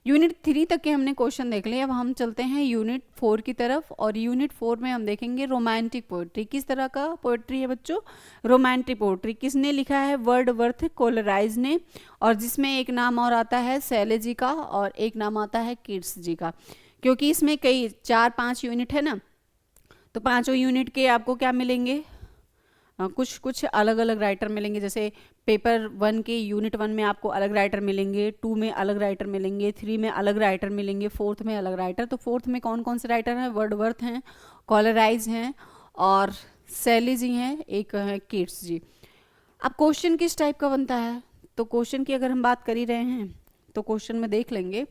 यूनिट 3 तक के हमने क्वेश्चन देख लिए, अब हम चलते हैं यूनिट 4 की तरफ, और यूनिट 4 में हम देखेंगे रोमांटिक पोएट्री। किस तरह का पोएट्री है बच्चों, रोमांटिक पोएट्री। किसने लिखा है, वर्डवर्थ कोलराइज ने, और जिसमें एक नाम और आता है शैले जी का और एक नाम आता है कीट्स जी का, क्योंकि इसमें कई 4-5 यूनिट है ना, तो पाँचों यूनिट के आपको क्या मिलेंगे, कुछ अलग अलग राइटर मिलेंगे। जैसे पेपर 1 के यूनिट 1 में आपको अलग राइटर मिलेंगे, 2 में अलग राइटर मिलेंगे, 3 में अलग राइटर मिलेंगे, 4th में अलग राइटर। तो 4th में कौन कौन से राइटर हैं, वर्डवर्थ हैं, कोलराइज हैं और शैली जी हैं, एक है कीट्स जी। अब क्वेश्चन किस टाइप का बनता है, तो क्वेश्चन की अगर हम बात कर ही रहे हैं तो क्वेश्चन में देख लेंगे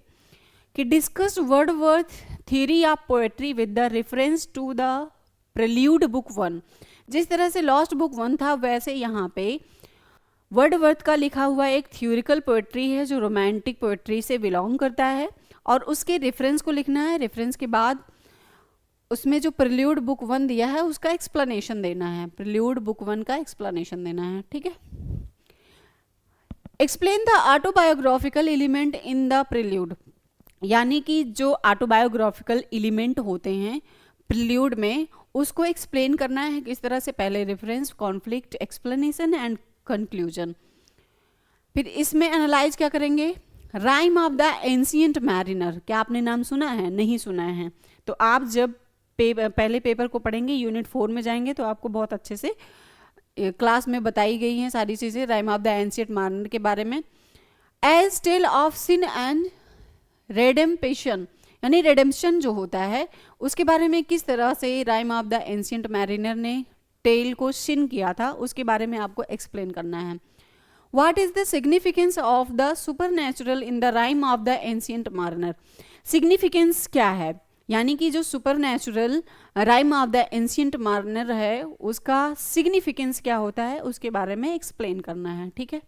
कि discuss Wordsworth theory of poetry with the reference to the prelude book 1। जिस तरह से लॉस्ट बुक 1 था, वैसे यहाँ पे वर्डवर्थ का लिखा हुआ एक थ्योरिकल पोएट्री है जो रोमांटिक पोएट्री से बिलोंग करता है, और उसके रेफरेंस को लिखना है। रेफरेंस के बाद उसमें जो प्रेल्यूड बुक 1 दिया है उसका एक्सप्लेनेशन देना है, प्रेल्यूड बुक 1 का एक्सप्लेनेशन देना है, ठीक है। Explain the autobiographical element in the prelude, यानी कि जो ऑटोबायोग्राफिकल एलिमेंट होते हैं प्रेल्यूड में, उसको एक्सप्लेन करना है किस तरह से, पहले reference, conflict, explanation and conclusion. फिर इसमें एनालाइज क्या करेंगे, rhyme of the ancient mariner. क्या आपने नाम सुना है, नहीं सुना है, तो आप जब पहले पेपर को पढ़ेंगे, यूनिट 4 में जाएंगे तो आपको बहुत अच्छे से क्लास में बताई गई हैं सारी चीज़ें rime of the ancient mariner के बारे में। As tale of sin and redemption, यानी रेडेम्पशन जो होता है उसके बारे में किस तरह से rime of the ancient mariner ने टेल को सिन किया था, उसके बारे में आपको एक्सप्लेन करना है। What is the significance of the supernatural in the rhyme of the ancient mariner. Significance क्या है, यानी कि जो supernatural rhyme of the ancient mariner है उसका सिग्निफिकेंस क्या होता है, उसके बारे में एक्सप्लेन करना है, ठीक है।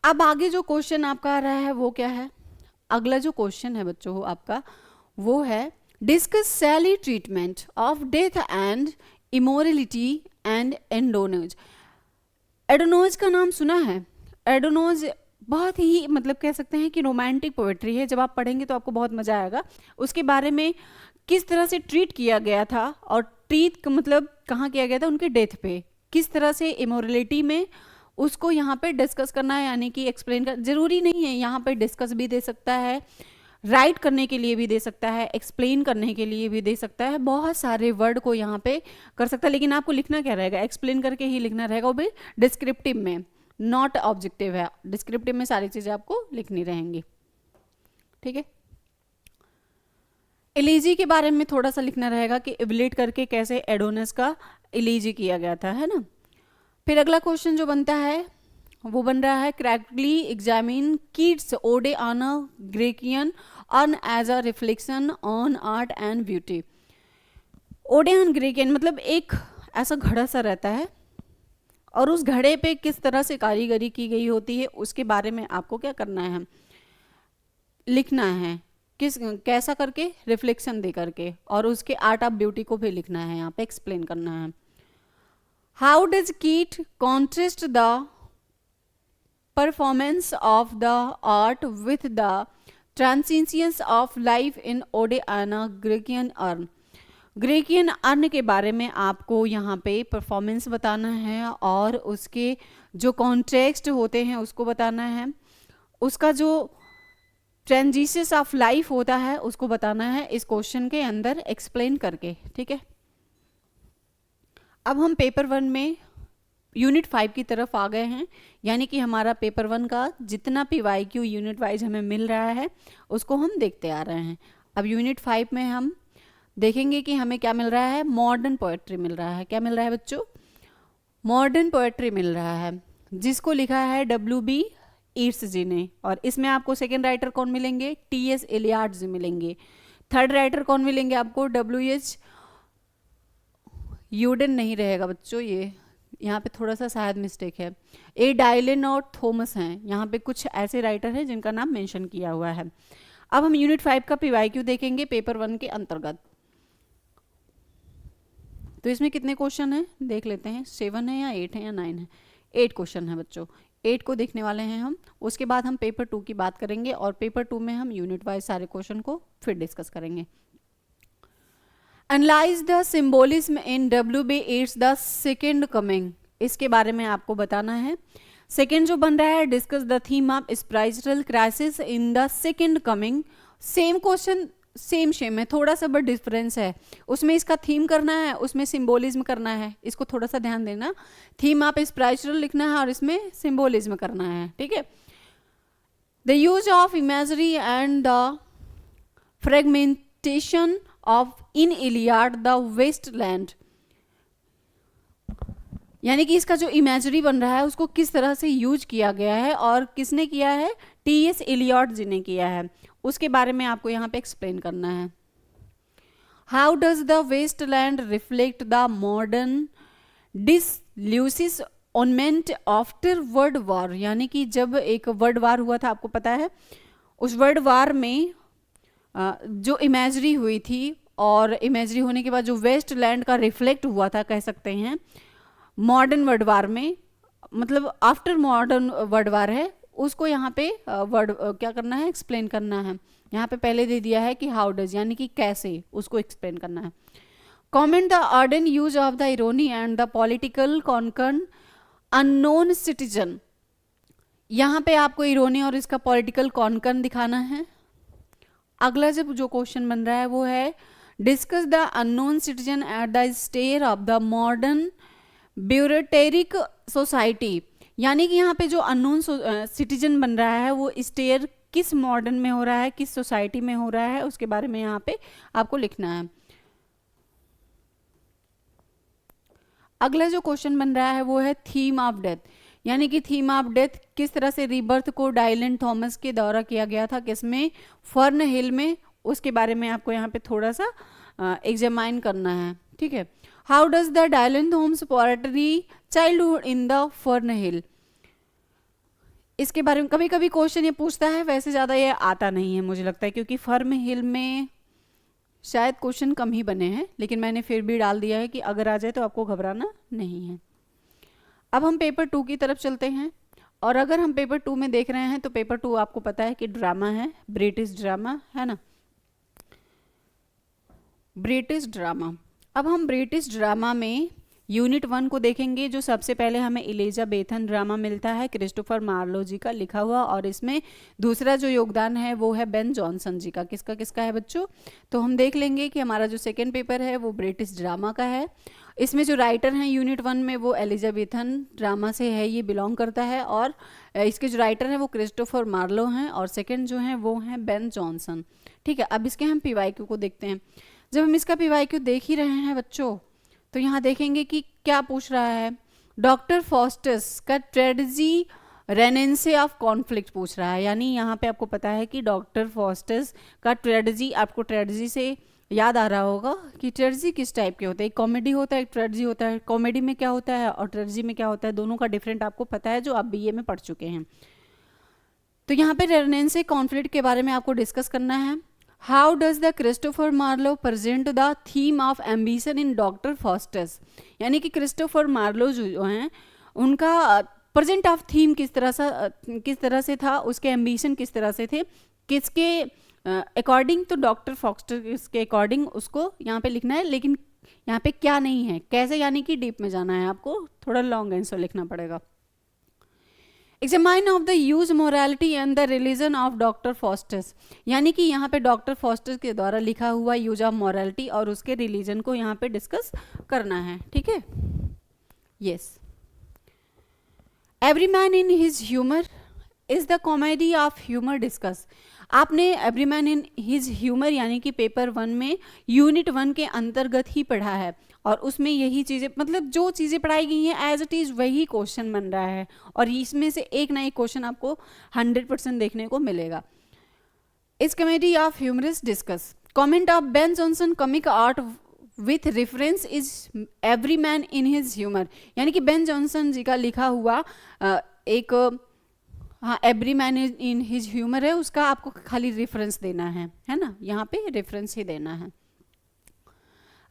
अब आगे जो क्वेश्चन आपका आ रहा है वो क्या है, अगला जो क्वेश्चन है बच्चों आपका वो है discuss Shelley treatment of death and immortality and Adonais. Adonais का नाम सुना है, एडोनोज बहुत ही मतलब कह सकते हैं कि रोमांटिक पोएट्री है, जब आप पढ़ेंगे तो आपको बहुत मजा आएगा। उसके बारे में किस तरह से ट्रीट किया गया था, और ट्रीट मतलब कहाँ किया गया था, उनके डेथ पे, किस तरह से इमोरलिटी में उसको यहाँ पे डिस्कस करना है, यानी कि एक्सप्लेन कर, जरूरी नहीं है, यहाँ पे डिस्कस भी दे सकता है, राइट करने के लिए भी दे सकता है, एक्सप्लेन करने के लिए भी दे सकता है, बहुत सारे वर्ड को यहाँ पे कर सकता है। लेकिन आपको लिखना क्या रहेगा, एक्सप्लेन करके ही लिखना रहेगा, वो भी डिस्क्रिप्टिव में, नॉट ऑब्जेक्टिव है, डिस्क्रिप्टिव में सारी चीजें आपको लिखनी रहेंगी, ठीक है। एलिजी के बारे में थोड़ा सा लिखना रहेगा कि इवलेट करके कैसे एडोनस का एलिजी किया गया था, है ना। फिर अगला क्वेश्चन जो बनता है वो बन रहा है, correctly examine Keats ode on a Grecian urn as a reflection on art and beauty. Ode on Grecian मतलब एक ऐसा घड़ा सा रहता है और उस घड़े पे किस तरह से कारीगरी की गई होती है उसके बारे में आपको क्या करना है, लिखना है, किस कैसा करके, रिफ्लेक्शन दे करके, और उसके आर्ट ऑफ ब्यूटी को भी लिखना है, यहाँ पे एक्सप्लेन करना है। How does Keats contrast the performance of the art with the transience of life in ode on a Grecian urn. Grecian urn के बारे में आपको यहाँ पे परफॉर्मेंस बताना है और उसके जो कॉन्टेक्स्ट होते हैं उसको बताना है, उसका जो ट्रांजिशंस ऑफ लाइफ होता है उसको बताना है इस क्वेश्चन के अंदर एक्सप्लेन करके, ठीक है। अब हम पेपर 1 में यूनिट 5 की तरफ आ गए हैं, यानी कि हमारा पेपर 1 का जितना PYQ यूनिट वाइज हमें मिल रहा है उसको हम देखते आ रहे हैं। अब यूनिट 5 में हम देखेंगे कि हमें क्या मिल रहा है, मॉडर्न पोएट्री मिल रहा है। क्या मिल रहा है बच्चों, मॉडर्न पोएट्री मिल रहा है, जिसको लिखा है WB ईट्स जी ने। और इसमें आपको सेकेंड राइटर कौन मिलेंगे, TS इलियाड जी मिलेंगे। थर्ड राइटर कौन मिलेंगे आपको, WH यूडन नहीं रहेगा बच्चों, ये यहाँ पे थोड़ा सा शायद मिस्टेक है, ए डायलिन और थॉमस हैं, यहाँ पे कुछ ऐसे राइटर हैं जिनका नाम मेंशन किया हुआ है। अब हम यूनिट 5 का PYQ देखेंगे पेपर 1 के अंतर्गत। तो इसमें कितने क्वेश्चन हैं देख लेते हैं, 7 है या 8 है या 9 है, 8 क्वेश्चन है बच्चों, 8 को देखने वाले हैं हम। उसके बाद हम पेपर 2 की बात करेंगे और पेपर 2 में हम यूनिट वाइज सारे क्वेश्चन को फिर डिस्कस करेंगे। Analyse the symbolism in WB eats the second coming, इसके बारे में आपको बताना है। सेकेंड जो बन रहा है, discuss the theme of spiritual crisis in the second coming. Same question same है, थोड़ा सा बट डिफरेंस है, उसमें इसका थीम करना है, उसमें सिंबोलिज्म करना है, इसको थोड़ा सा ध्यान देना। थीम ऑफ स्पिरिचुअल लिखना है और इसमें सिंबोलिज्म करना है, ठीक है। The use of imagery and the fragmentation of in Iliad the wasteland, यानी कि इसका जो इमेजरी बन रहा है उसको किस तरह से यूज किया गया है और किसने किया है, TS इलियड जी ने किया है, उसके बारे में आपको यहाँ पे एक्सप्लेन करना है। How does the Waste Land reflect the modern disillusionment after World War, यानी कि जब एक वर्ल्ड वार हुआ था, आपको पता है, उस वर्ल्ड वार में जो इमेजरी हुई थी और इमेजरी होने के बाद जो वेस्टलैंड का रिफ्लेक्ट हुआ था, कह सकते हैं मॉडर्न वर्ल्ड वार में, मतलब आफ्टर मॉडर्न वर्ल्ड वार है, उसको यहाँ पे वर्ड क्या करना है, एक्सप्लेन करना है। यहाँ पे पहले दे दिया है कि हाउ डज, यानी कि कैसे, उसको एक्सप्लेन करना है। Comment the Auden use of the irony and the political concern unknown citizen, यहाँ पे आपको इरोनी और इसका पॉलिटिकल कॉन्कर्न दिखाना है। अगला जब जो क्वेश्चन बन रहा है वो है, discuss the unknown citizen at the satire of the modern bureaucratic society, यानी कि यहाँ पे जो अननोन सिटीजन बन रहा है वो स्टेयर किस मॉडर्न में हो रहा है, किस सोसाइटी में हो रहा है, उसके बारे में यहाँ पे आपको लिखना है। अगला जो क्वेश्चन बन रहा है वो है थीम ऑफ डेथ, यानी कि थीम ऑफ डेथ किस तरह से रीबर्थ को डायलन थॉमस के द्वारा किया गया था, किसमें, फर्न हिल में, उसके बारे में आपको यहाँ पे थोड़ा सा एग्जामाइन करना है, ठीक है। How does the Dylan Thomas poetry childhood in the Fern Hill, इसके बारे में कभी कभी क्वेश्चन ये पूछता है, वैसे ज़्यादा ये आता नहीं है मुझे लगता है, क्योंकि फर्न हिल में शायद क्वेश्चन कम ही बने हैं, लेकिन मैंने फिर भी डाल दिया है कि अगर आ जाए तो आपको घबराना नहीं है। अब हम पेपर 2 की तरफ चलते हैं, और अगर हम पेपर 2 में देख रहे हैं तो पेपर 2 आपको पता है कि ड्रामा है, ब्रिटिश ड्रामा है ना, ब्रिटिश ड्रामा। अब हम ब्रिटिश ड्रामा में यूनिट 1 को देखेंगे। जो सबसे पहले हमें एलिजाबेथन ड्रामा मिलता है क्रिस्टोफर मार्लो जी का लिखा हुआ, और इसमें दूसरा जो योगदान है वो है बेन जॉनसन जी का। किसका किसका है बच्चों? तो हम देख लेंगे कि हमारा जो सेकेंड पेपर है वो ब्रिटिश ड्रामा का है। इसमें जो राइटर हैं यूनिट 1 में वो एलिजाबेथन ड्रामा से है, ये बिलोंग करता है, और इसके जो राइटर हैं वो क्रिस्टोफर मार्लो हैं, और सेकंड जो हैं वो हैं बेन जॉनसन। ठीक है, अब इसके हम पीवाईक्यू को देखते हैं। जब हम इसका पीवाईक्यू देख ही रहे हैं बच्चों, तो यहाँ देखेंगे कि क्या पूछ रहा है। डॉक्टर फॉस्टस का ट्रेजेडी रेनेंसे ऑफ कॉन्फ्लिक्ट पूछ रहा है। यानी यहाँ पे आपको पता है कि डॉक्टर फॉस्टस का ट्रेजेडी, आपको ट्रेजेडी से याद आ रहा होगा कि ट्रेजेडी किस टाइप के होते हैं। एक कॉमेडी होता है, एक ट्रेजेडी होता है। कॉमेडी में क्या होता है और ट्रेजेडी में क्या होता है, दोनों का डिफरेंट आपको पता है जो आप बीए में पढ़ चुके हैं। तो यहाँ पे रेनेंसे कॉन्फ्लिक्ट के बारे में आपको डिस्कस करना है। How does the Christopher Marlowe present the theme of ambition in Doctor Faustus. यानी कि क्रिस्टोफर मार्लो जो हैं उनका प्रेजेंट ऑफ थीम किस तरह से था, उसके एम्बिशन किस तरह से थे, किसके अकॉर्डिंग, तो डॉक्टर फॉस्टस के अकॉर्डिंग उसको यहाँ पे लिखना है। लेकिन यहाँ पे क्या नहीं है, कैसे, यानी कि डीप में जाना है, आपको थोड़ा लॉन्ग आंसर लिखना पड़ेगा। Examine of the use morality and the religion of Doctor Faustus. यानी कि यहाँ पे डॉक्टर फॉस्टस के द्वारा लिखा हुआ यूज ऑफ मोरालिटी और उसके रिलीजन को यहाँ पे डिस्कस करना है। ठीक है, yes. Every man in his humour is the comedy of humour discuss. आपने every man in his humour यानी कि पेपर 1 में यूनिट 1 के अंतर्गत ही पढ़ा है, और उसमें यही चीज़ें, मतलब जो चीज़ें पढ़ाई गई हैं एज इट इज़ वही क्वेश्चन बन रहा है, और इसमें से एक ना एक क्वेश्चन आपको 100% देखने को मिलेगा। इस comedy of humours discuss comment of Ben Jonson comic art with reference is every man in his humour. यानी कि बेन जॉनसन जी का लिखा हुआ एक, हाँ, every man in his humour है, उसका आपको खाली रेफरेंस देना है ना, यहाँ पे रेफरेंस ही देना है।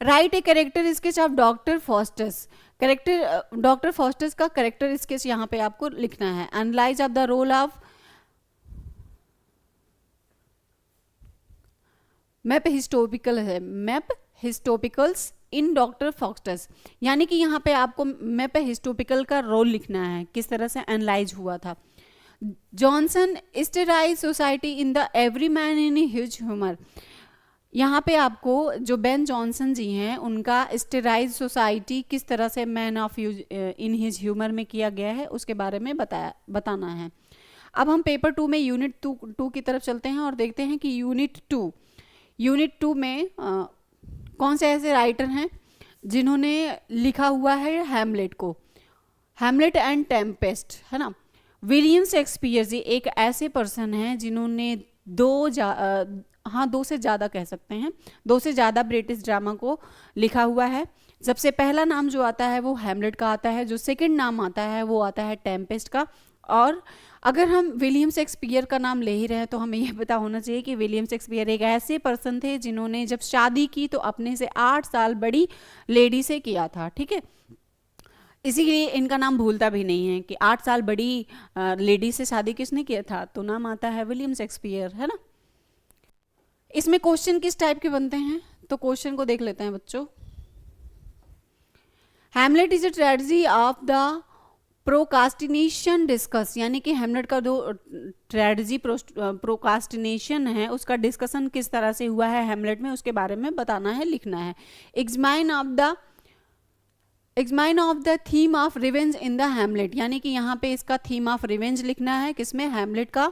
Write a character sketch of Doctor Faustus. Doctor Faustus का कैरेक्टर स्केच यहाँ पे आपको लिखना है। Analyse of the role of Mephistopheles है, Mephistopheles in Doctor Faustus. यानी कि यहाँ पे आपको मैप हिस्टोपिकल का रोल लिखना है, किस तरह से एनालाइज हुआ था। Jonson satirises society in the every man in his humour. यहाँ पे आपको जो बेन जॉनसन जी हैं उनका स्टेराइज सोसाइटी किस तरह से man of in his humour में किया गया है उसके बारे में बताना है। अब हम पेपर 2 में यूनिट 2 की तरफ चलते हैं और देखते हैं कि यूनिट 2 में कौन से ऐसे राइटर हैं जिन्होंने लिखा हुआ है हैमलेट को, हैमलेट एंड टेम्पेस्ट, है ना। विलियम शेक्सपियर जी एक ऐसे पर्सन हैं जिन्होंने दो से ज़्यादा कह सकते हैं, 2 से ज़्यादा ब्रिटिश ड्रामा को लिखा हुआ है। सबसे पहला नाम जो आता है वो हैमलेट का आता है, जो सेकंड नाम आता है वो आता है टेम्पेस्ट का। और अगर हम विलियम शेक्सपियर का नाम ले ही रहे हैं तो हमें यह पता होना चाहिए कि विलियम शेक्सपियर एक ऐसे पर्सन थे जिन्होंने जब शादी की तो अपने से 8 साल बड़ी लेडी से किया था। ठीक है, इसीलिए इनका नाम भूलता भी नहीं है कि 8 साल बड़ी लेडी से शादी किसने किया था, तो नाम आता है विलियम शेक्सपियर, है ना। इसमें क्वेश्चन किस टाइप के बनते हैं, तो क्वेश्चन को देख लेते हैं बच्चों। Hamlet is a tragedy of the procrastination discuss. यानी कि हैमलेट का जो ट्रेजेडी प्रोकास्टिनेशन है उसका डिस्कशन किस तरह से हुआ है हैमलेट में, उसके बारे में बताना है, लिखना है। Examine of the theme of revenge in the Hamlet. यानी कि यहाँ पे इसका थीम ऑफ रिवेंज लिखना है, किसमें, हैमलेट का।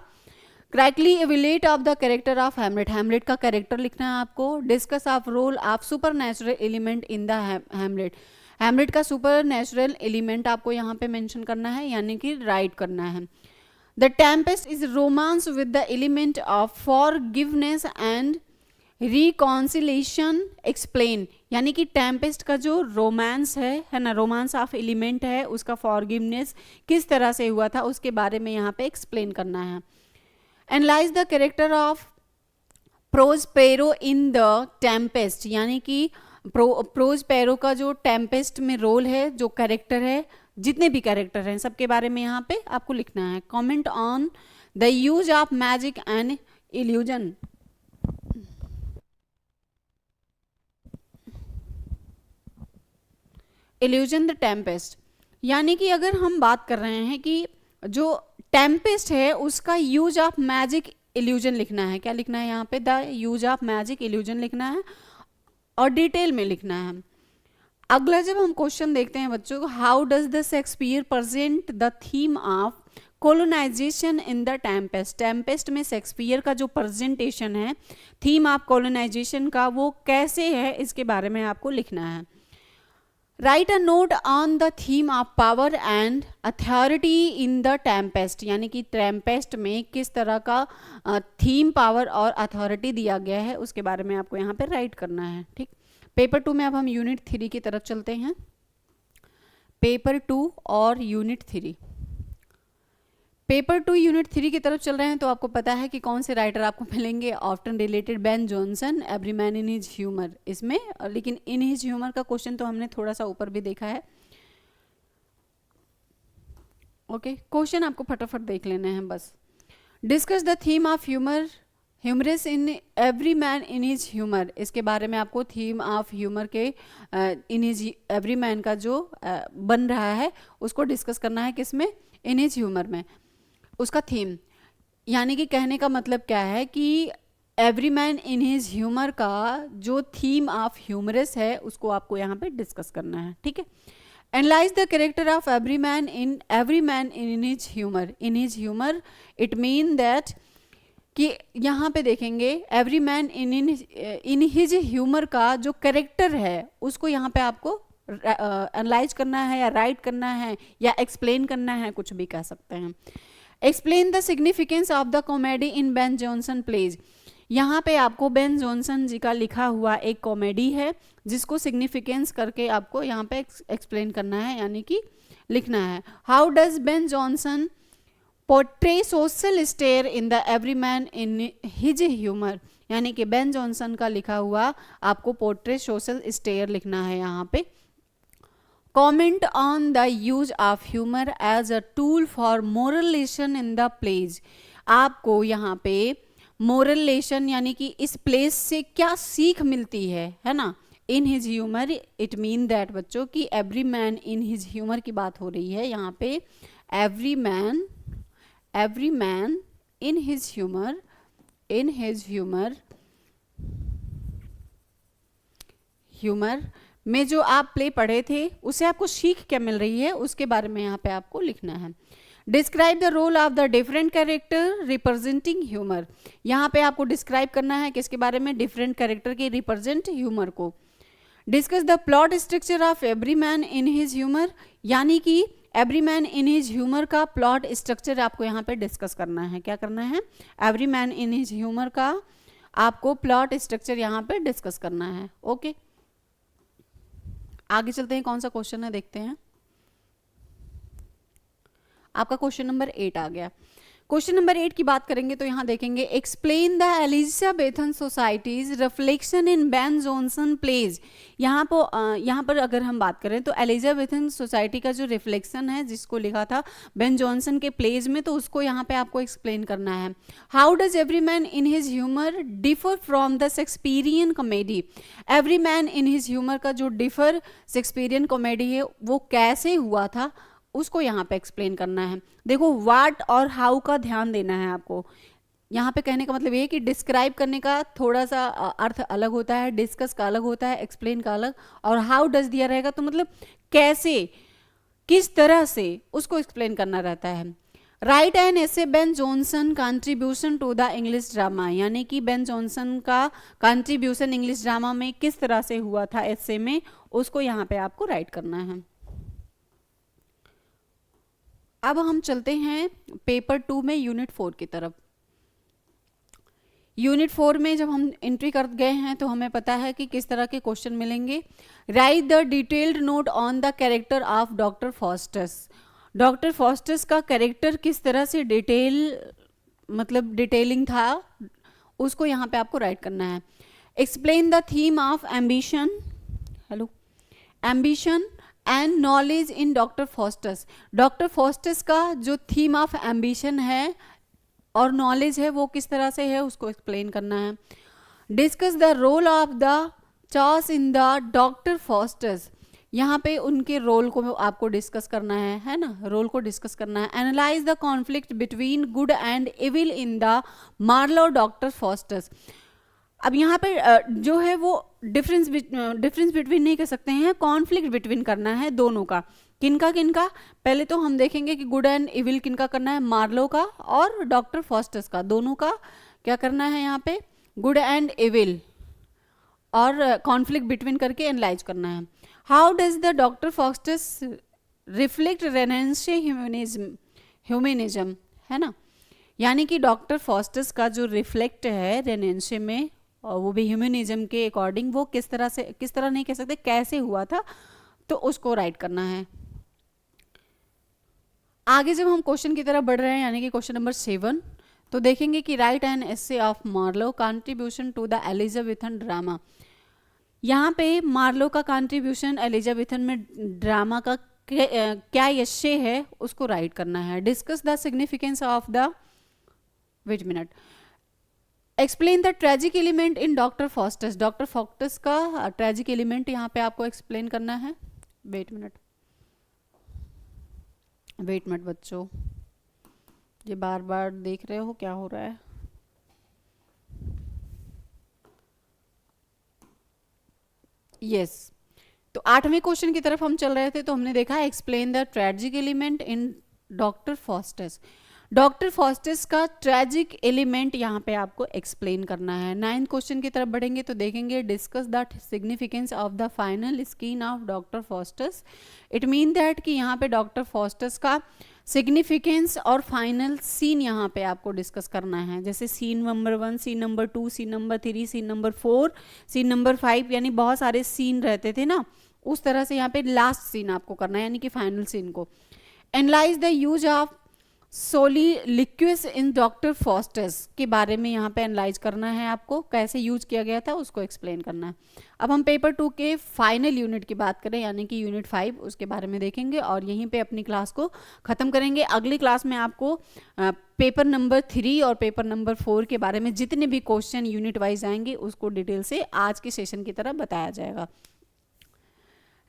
Correctly evaluate of the character of Hamlet, Hamlet का कैरेक्टर लिखना है आपको। Discuss of role of super natural element in the Hamlet, Hamlet का सुपर नेचुरल एलिमेंट आपको यहाँ पे मेंशन करना है, यानी कि राइट करना है। The Tempest is romance with the element of forgiveness and reconciliation explain. यानी कि टेम्पेस्ट का जो रोमांस है ना, रोमांस ऑफ एलिमेंट है, उसका फॉरगिवनेस किस तरह से हुआ था उसके बारे में यहाँ पे एक्सप्लेन करना है। Analyse the character of Prospero in the Tempest. यानी कि प्रोस्पेरो का जो टेम्पेस्ट में रोल है, जो कैरेक्टर है, जितने भी कैरेक्टर हैं सबके बारे में यहाँ पे आपको लिखना है। Comment on the use of magic and illusion. Illusion the Tempest, यानी कि अगर हम बात कर रहे हैं कि जो टेम्पेस्ट है उसका यूज ऑफ मैजिक इल्यूजन लिखना है, क्या लिखना है यहाँ पे, the use of magic illusion लिखना है और डिटेल में लिखना है। अगला जब हम क्वेश्चन देखते हैं बच्चों को, how does the Shakespeare present the theme of colonisation in the Tempest, Tempest में शेक्सपियर का जो प्रेजेंटेशन है थीम ऑफ कॉलोनाइजेशन का वो कैसे है, इसके बारे में आपको लिखना है। Write a note on the theme of power and authority in the Tempest, यानी कि टेम्पेस्ट में किस तरह का थीम, पावर और अथॉरिटी दिया गया है उसके बारे में आपको यहाँ पे राइट करना है। ठीक, पेपर 2 में अब हम यूनिट 3 की तरफ चलते हैं। पेपर 2 और यूनिट 3, पेपर 2 यूनिट 3 की तरफ चल रहे हैं तो आपको पता है कि कौन से राइटर आपको मिलेंगे, often related Ben Jonson, every man in his humour इसमें, लेकिन इन हिज ह्यूमर का क्वेश्चन तो हमने थोड़ा सा ऊपर भी देखा है। ओके, क्वेश्चन आपको फटाफट देख लेने हैं बस। Discuss the theme of humour, humorous in every man in his humour, इसके बारे में आपको थीम ऑफ ह्यूमर के इन हिज एवरी मैन का जो बन रहा है उसको डिस्कस करना है, किसमें, इन हिज ह्यूमर में, उसका थीम। यानी कि कहने का मतलब क्या है कि every man in his humour का जो थीम ऑफ ह्यूमरस है उसको आपको यहाँ पे डिस्कस करना है। ठीक है, analyse the character of every man in his humour, in his humour it mean that कि यहाँ पे देखेंगे every man in his humour का जो कैरेक्टर है उसको यहाँ पे आपको एनालाइज करना है या राइट करना है या एक्सप्लेन करना है, कुछ भी कह सकते हैं। Explain the significance of the comedy in Ben Jonson plays, यहाँ पे आपको बेन जॉनसन जी का लिखा हुआ एक कॉमेडी है जिसको सिग्निफिकेंस करके आपको यहाँ पे एक्सप्लेन करना है, यानी कि लिखना है। How does Ben Jonson portray social satire in the every man in his humour, यानी कि बेन जॉनसन का लिखा हुआ आपको पोर्ट्रे सोशल स्टेयर लिखना है यहाँ पे। Comment on the use of humour as a tool for moral lesson in the plays, आपको यहाँ पे मोरल लेसन यानी कि इस प्लेस से क्या सीख मिलती है ना। इन his humour it mean that बच्चों कि every man in his humour की बात हो रही है यहाँ पे, every man in his humour में जो आप प्ले पढ़े थे उससे आपको सीख क्या मिल रही है उसके बारे में यहाँ पे आपको लिखना है। Describe the role of the different character representing humour, यहाँ पे आपको डिस्क्राइब करना है किसके बारे में, डिफरेंट कैरेक्टर के रिप्रेजेंट ह्यूमर को। Discuss the plot structure of every man in his humour, यानी कि every man in his humour का प्लॉट स्ट्रक्चर आपको यहाँ पे डिस्कस करना है। क्या करना है, every man in his humour का आपको प्लॉट स्ट्रक्चर यहाँ पे डिस्कस करना है। ओके, आगे चलते हैं, कौन सा क्वेश्चन है देखते हैं। आपका क्वेश्चन नंबर 8 आ गया। क्वेश्चन नंबर 8 की बात करेंगे तो यहाँ देखेंगे, explain the Elizabethan societies reflection in Ben Jonson plays. यहाँ पर अगर हम बात करें तो एलिजाबेथन सोसाइटी का जो रिफ्लेक्शन है जिसको लिखा था बेन जॉनसन के प्लेज में, तो उसको यहाँ पे आपको एक्सप्लेन करना है। How does every man in his humour differ from the Shakespearean comedy, every man in his humour का जो डिफर शेक्सपियरियन कॉमेडी है वो कैसे हुआ था उसको यहाँ पे एक्सप्लेन करना है। देखो व्हाट और हाउ का ध्यान देना है आपको। यहाँ पे कहने का मतलब ये है कि डिस्क्राइब करने का थोड़ा सा अर्थ अलग होता है, डिस्कस का अलग होता है, एक्सप्लेन का अलग, और हाउ डज दिया रहेगा तो मतलब कैसे, किस तरह से उसको एक्सप्लेन करना रहता है। Write an essay Ben Jonson contribution to the English drama, यानी कि बेन जॉनसन का कंट्रीब्यूशन इंग्लिश ड्रामा में किस तरह से हुआ था एसे में, उसको यहाँ पे आपको राइट करना है। अब हम चलते हैं पेपर 2 में यूनिट 4 की तरफ। यूनिट 4 में जब हम एंट्री कर गए हैं तो हमें पता है कि किस तरह के क्वेश्चन मिलेंगे। Right the detailed note on the character of Doctor Faustus, Doctor Faustus का कैरेक्टर किस तरह से डिटेलिंग था उसको यहाँ पे आपको राइट करना है। Explain the theme of ambition, ambition and knowledge in Doctor Faustus, Doctor Faustus का जो थीम ऑफ एम्बिशन है और नॉलेज है वो किस तरह से है उसको एक्सप्लेन करना है। Discuss the role of the चॉस इन द डॉक्टर फॉस्टस, यहाँ पे उनके रोल को आपको डिस्कस करना है ना, रोल को डिस्कस करना है। Analyse the conflict between good and evil in the Marlowe Doctor Faustus. अब यहाँ पे जो है वो डिफरेंस बिटवीन नहीं कर सकते हैं, कॉन्फ्लिक्ट बिटवीन करना है दोनों का। किनका किनका? पहले तो हम देखेंगे कि गुड एंड इविल किनका करना है, मार्लो का और डॉक्टर फॉस्टर्स का, दोनों का क्या करना है यहाँ पे, गुड एंड इविल और कॉन्फ्लिक्ट बिटवीन करके एनालाइज करना है। How does the doctor fosters reflect renaissance humanism, है ना, यानी कि डॉक्टर फॉस्टर्स का जो रिफ्लेक्ट है रेनेसां में, और वो भी ह्यूमनिज्म के अकॉर्डिंग, वो किस तरह नहीं कह सकते, कैसे हुआ था, तो उसको राइट करना है। आगे जब हम क्वेश्चन की तरफ बढ़ रहे हैं, यानी कि क्वेश्चन नंबर 7, तो देखेंगे कि write an essay of Marlowe contribution to the Elizabethan drama. यहाँ पे मार्लो का कंट्रीब्यूशन एलिजाबेथन में ड्रामा का क्या एसे है उसको राइट करना है। Discuss the significance of the, wait minute, explain the tragic element in Doctor Faustus. Doctor Faustus का ट्रेजिक एलिमेंट यहाँ पे आपको एक्सप्लेन करना है। वेट मिनट बच्चों, ये बार बार देख रहे हो क्या हो रहा है। यस तो 8वें क्वेश्चन की तरफ हम चल रहे थे, तो हमने देखा explain the tragic element in Doctor Faustus. Doctor Faustus का ट्रेजिक एलिमेंट यहाँ पे आपको एक्सप्लेन करना है। 9th क्वेश्चन की तरफ बढ़ेंगे तो देखेंगे discuss the significance of the final scene of Doctor Faustus. It mean that कि यहाँ पे डॉक्टर फॉस्टर्स का सिग्निफिकेंस और फाइनल सीन यहाँ पे आपको डिस्कस करना है। जैसे scene number 1, scene number 2, scene number 3, scene number 4, scene number 5, यानी बहुत सारे सीन रहते थे ना, उस तरह से यहाँ पे लास्ट सीन आपको करना है, यानी कि फाइनल सीन को। Analyse the use of soliloquies in Doctor Faustus के बारे में यहाँ पे एनालाइज करना है आपको, कैसे यूज किया गया था उसको एक्सप्लेन करना है। अब हम पेपर 2 के फाइनल यूनिट की बात करें, यानी कि यूनिट 5, उसके बारे में देखेंगे और यहीं पे अपनी क्लास को ख़त्म करेंगे। अगली क्लास में आपको पेपर नंबर 3 और पेपर नंबर 4 के बारे में जितने भी क्वेश्चन यूनिट वाइज आएंगे उसको डिटेल से आज के सेशन की तरह बताया जाएगा।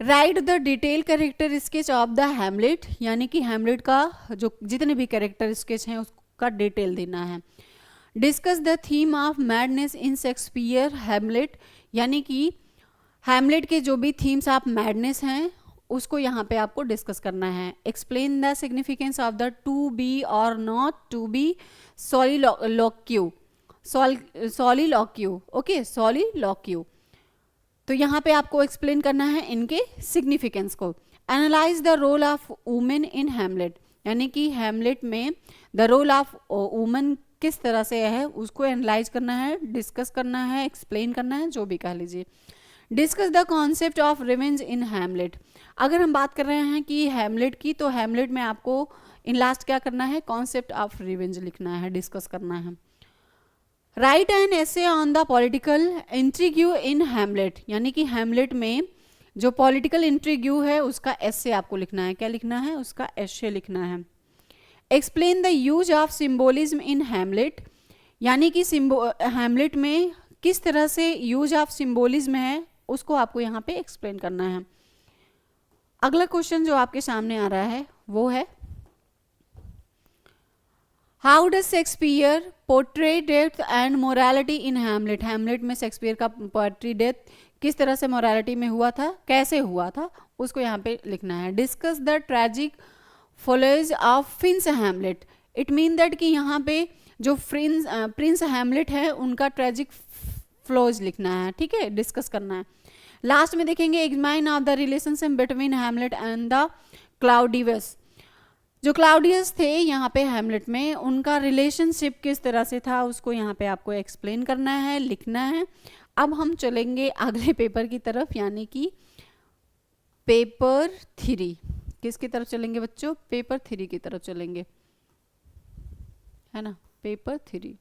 Right the detail character sketch of the Hamlet, यानी कि हैमलेट का जो जितने भी कैरेक्टर स्केच हैं उसका डिटेल देना है। Discuss the theme of madness in Shakespeare Hamlet, यानी कि हैमलेट के जो भी थीम्स ऑफ मैडनेस हैं उसको यहाँ पे आपको डिस्कस करना है। Explain the significance of the to be और not to be soliloquy, okay, soliloquy. तो यहाँ पे आपको एक्सप्लेन करना है इनके सिग्निफिकेंस को। Analyse the role of women in Hamlet, यानी कि हैमलेट में द रोल ऑफ वुमेन किस तरह से है उसको एनालाइज करना है, डिस्कस करना है, एक्सप्लेन करना है, जो भी कह लीजिए। Discuss the concept of revenge in Hamlet. अगर हम बात कर रहे हैं कि हैमलेट की, तो हैमलेट में आपको इन लास्ट क्या करना है, कॉन्सेप्ट ऑफ रिवेंज लिखना है, डिस्कस करना है। Write an essay on the political intrigue in Hamlet, यानी कि हैमलेट में जो पॉलिटिकल इंट्रीग्यू है उसका एसे आपको लिखना है। क्या लिखना है, उसका एसे लिखना है। Explain the use of symbolism in Hamlet, यानी कि हैमलेट में किस तरह से यूज ऑफ सिंबोलिज्म है उसको आपको यहाँ पे एक्सप्लेन करना है। अगला क्वेश्चन जो आपके सामने आ रहा है वो है how does Shakespeare portray death and morality in Hamlet. Hamlet में शेक्सपियर का पोएट्री डेथ किस तरह से मोरालिटी में हुआ था, कैसे हुआ था, उसको यहाँ पे लिखना है। Discuss the tragic foliage of Prince Hamlet. It mean that कि यहाँ पे जो प्रिंस हैमलेट है उनका ट्रेजिक फ्लोज लिखना है, ठीक है, डिस्कस करना है। लास्ट में देखेंगे examine of the relationship between Hamlet and the Claudius. जो क्लाउडियस थे यहाँ पे हैमलेट में, उनका रिलेशनशिप किस तरह से था उसको यहाँ पे आपको एक्सप्लेन करना है, लिखना है। अब हम चलेंगे अगले पेपर की तरफ, यानी कि पेपर 3। किसकी तरफ चलेंगे बच्चों, पेपर 3 की तरफ चलेंगे, है ना, पेपर 3।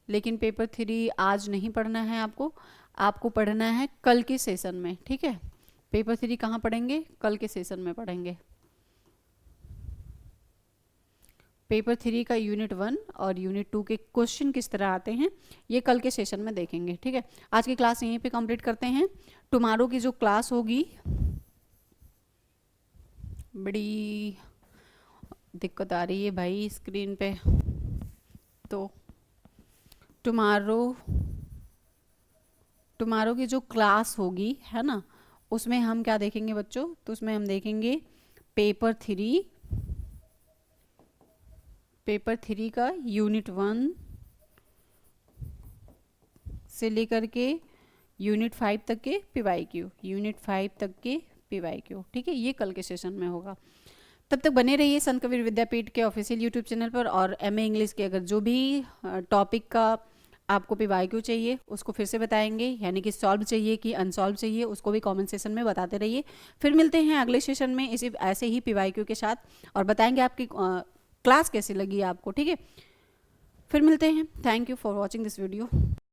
लेकिन पेपर 3 आज नहीं पढ़ना है आपको पढ़ना है कल के सेशन में, ठीक है। पेपर 3 कहाँ पढ़ेंगे, कल के सेशन में पढ़ेंगे। पेपर 3 का यूनिट 1 और यूनिट 2 के क्वेश्चन किस तरह आते हैं ये कल के सेशन में देखेंगे, ठीक है। आज की क्लास यहीं पे कंप्लीट करते हैं। टुमारो की जो क्लास होगी, बड़ी दिक्कत आ रही है भाई स्क्रीन पे। तो टुमारो की जो क्लास होगी है ना, उसमें हम क्या देखेंगे बच्चों, तो उसमें हम देखेंगे पेपर थ्री का यूनिट 1 से लेकर के यूनिट 5 तक के PYQ, यूनिट 5 तक के PYQ। ठीक है, ये कल के सेशन में होगा। तब तक बने रहिए संत कबीर विद्यापीठ के ऑफिशियल यूट्यूब चैनल पर। और MA इंग्लिश के अगर जो भी टॉपिक का आपको PYQ चाहिए उसको फिर से बताएंगे, यानी कि सॉल्व चाहिए कि अनसॉल्व चाहिए, उसको भी कमेंट सेशन में बताते रहिए। फिर मिलते हैं अगले सेशन में इसी ऐसे ही PYQ के साथ, और बताएंगे आपकी क्लास कैसी लगी आपको। ठीक है, फिर मिलते हैं। Thank you for watching this video.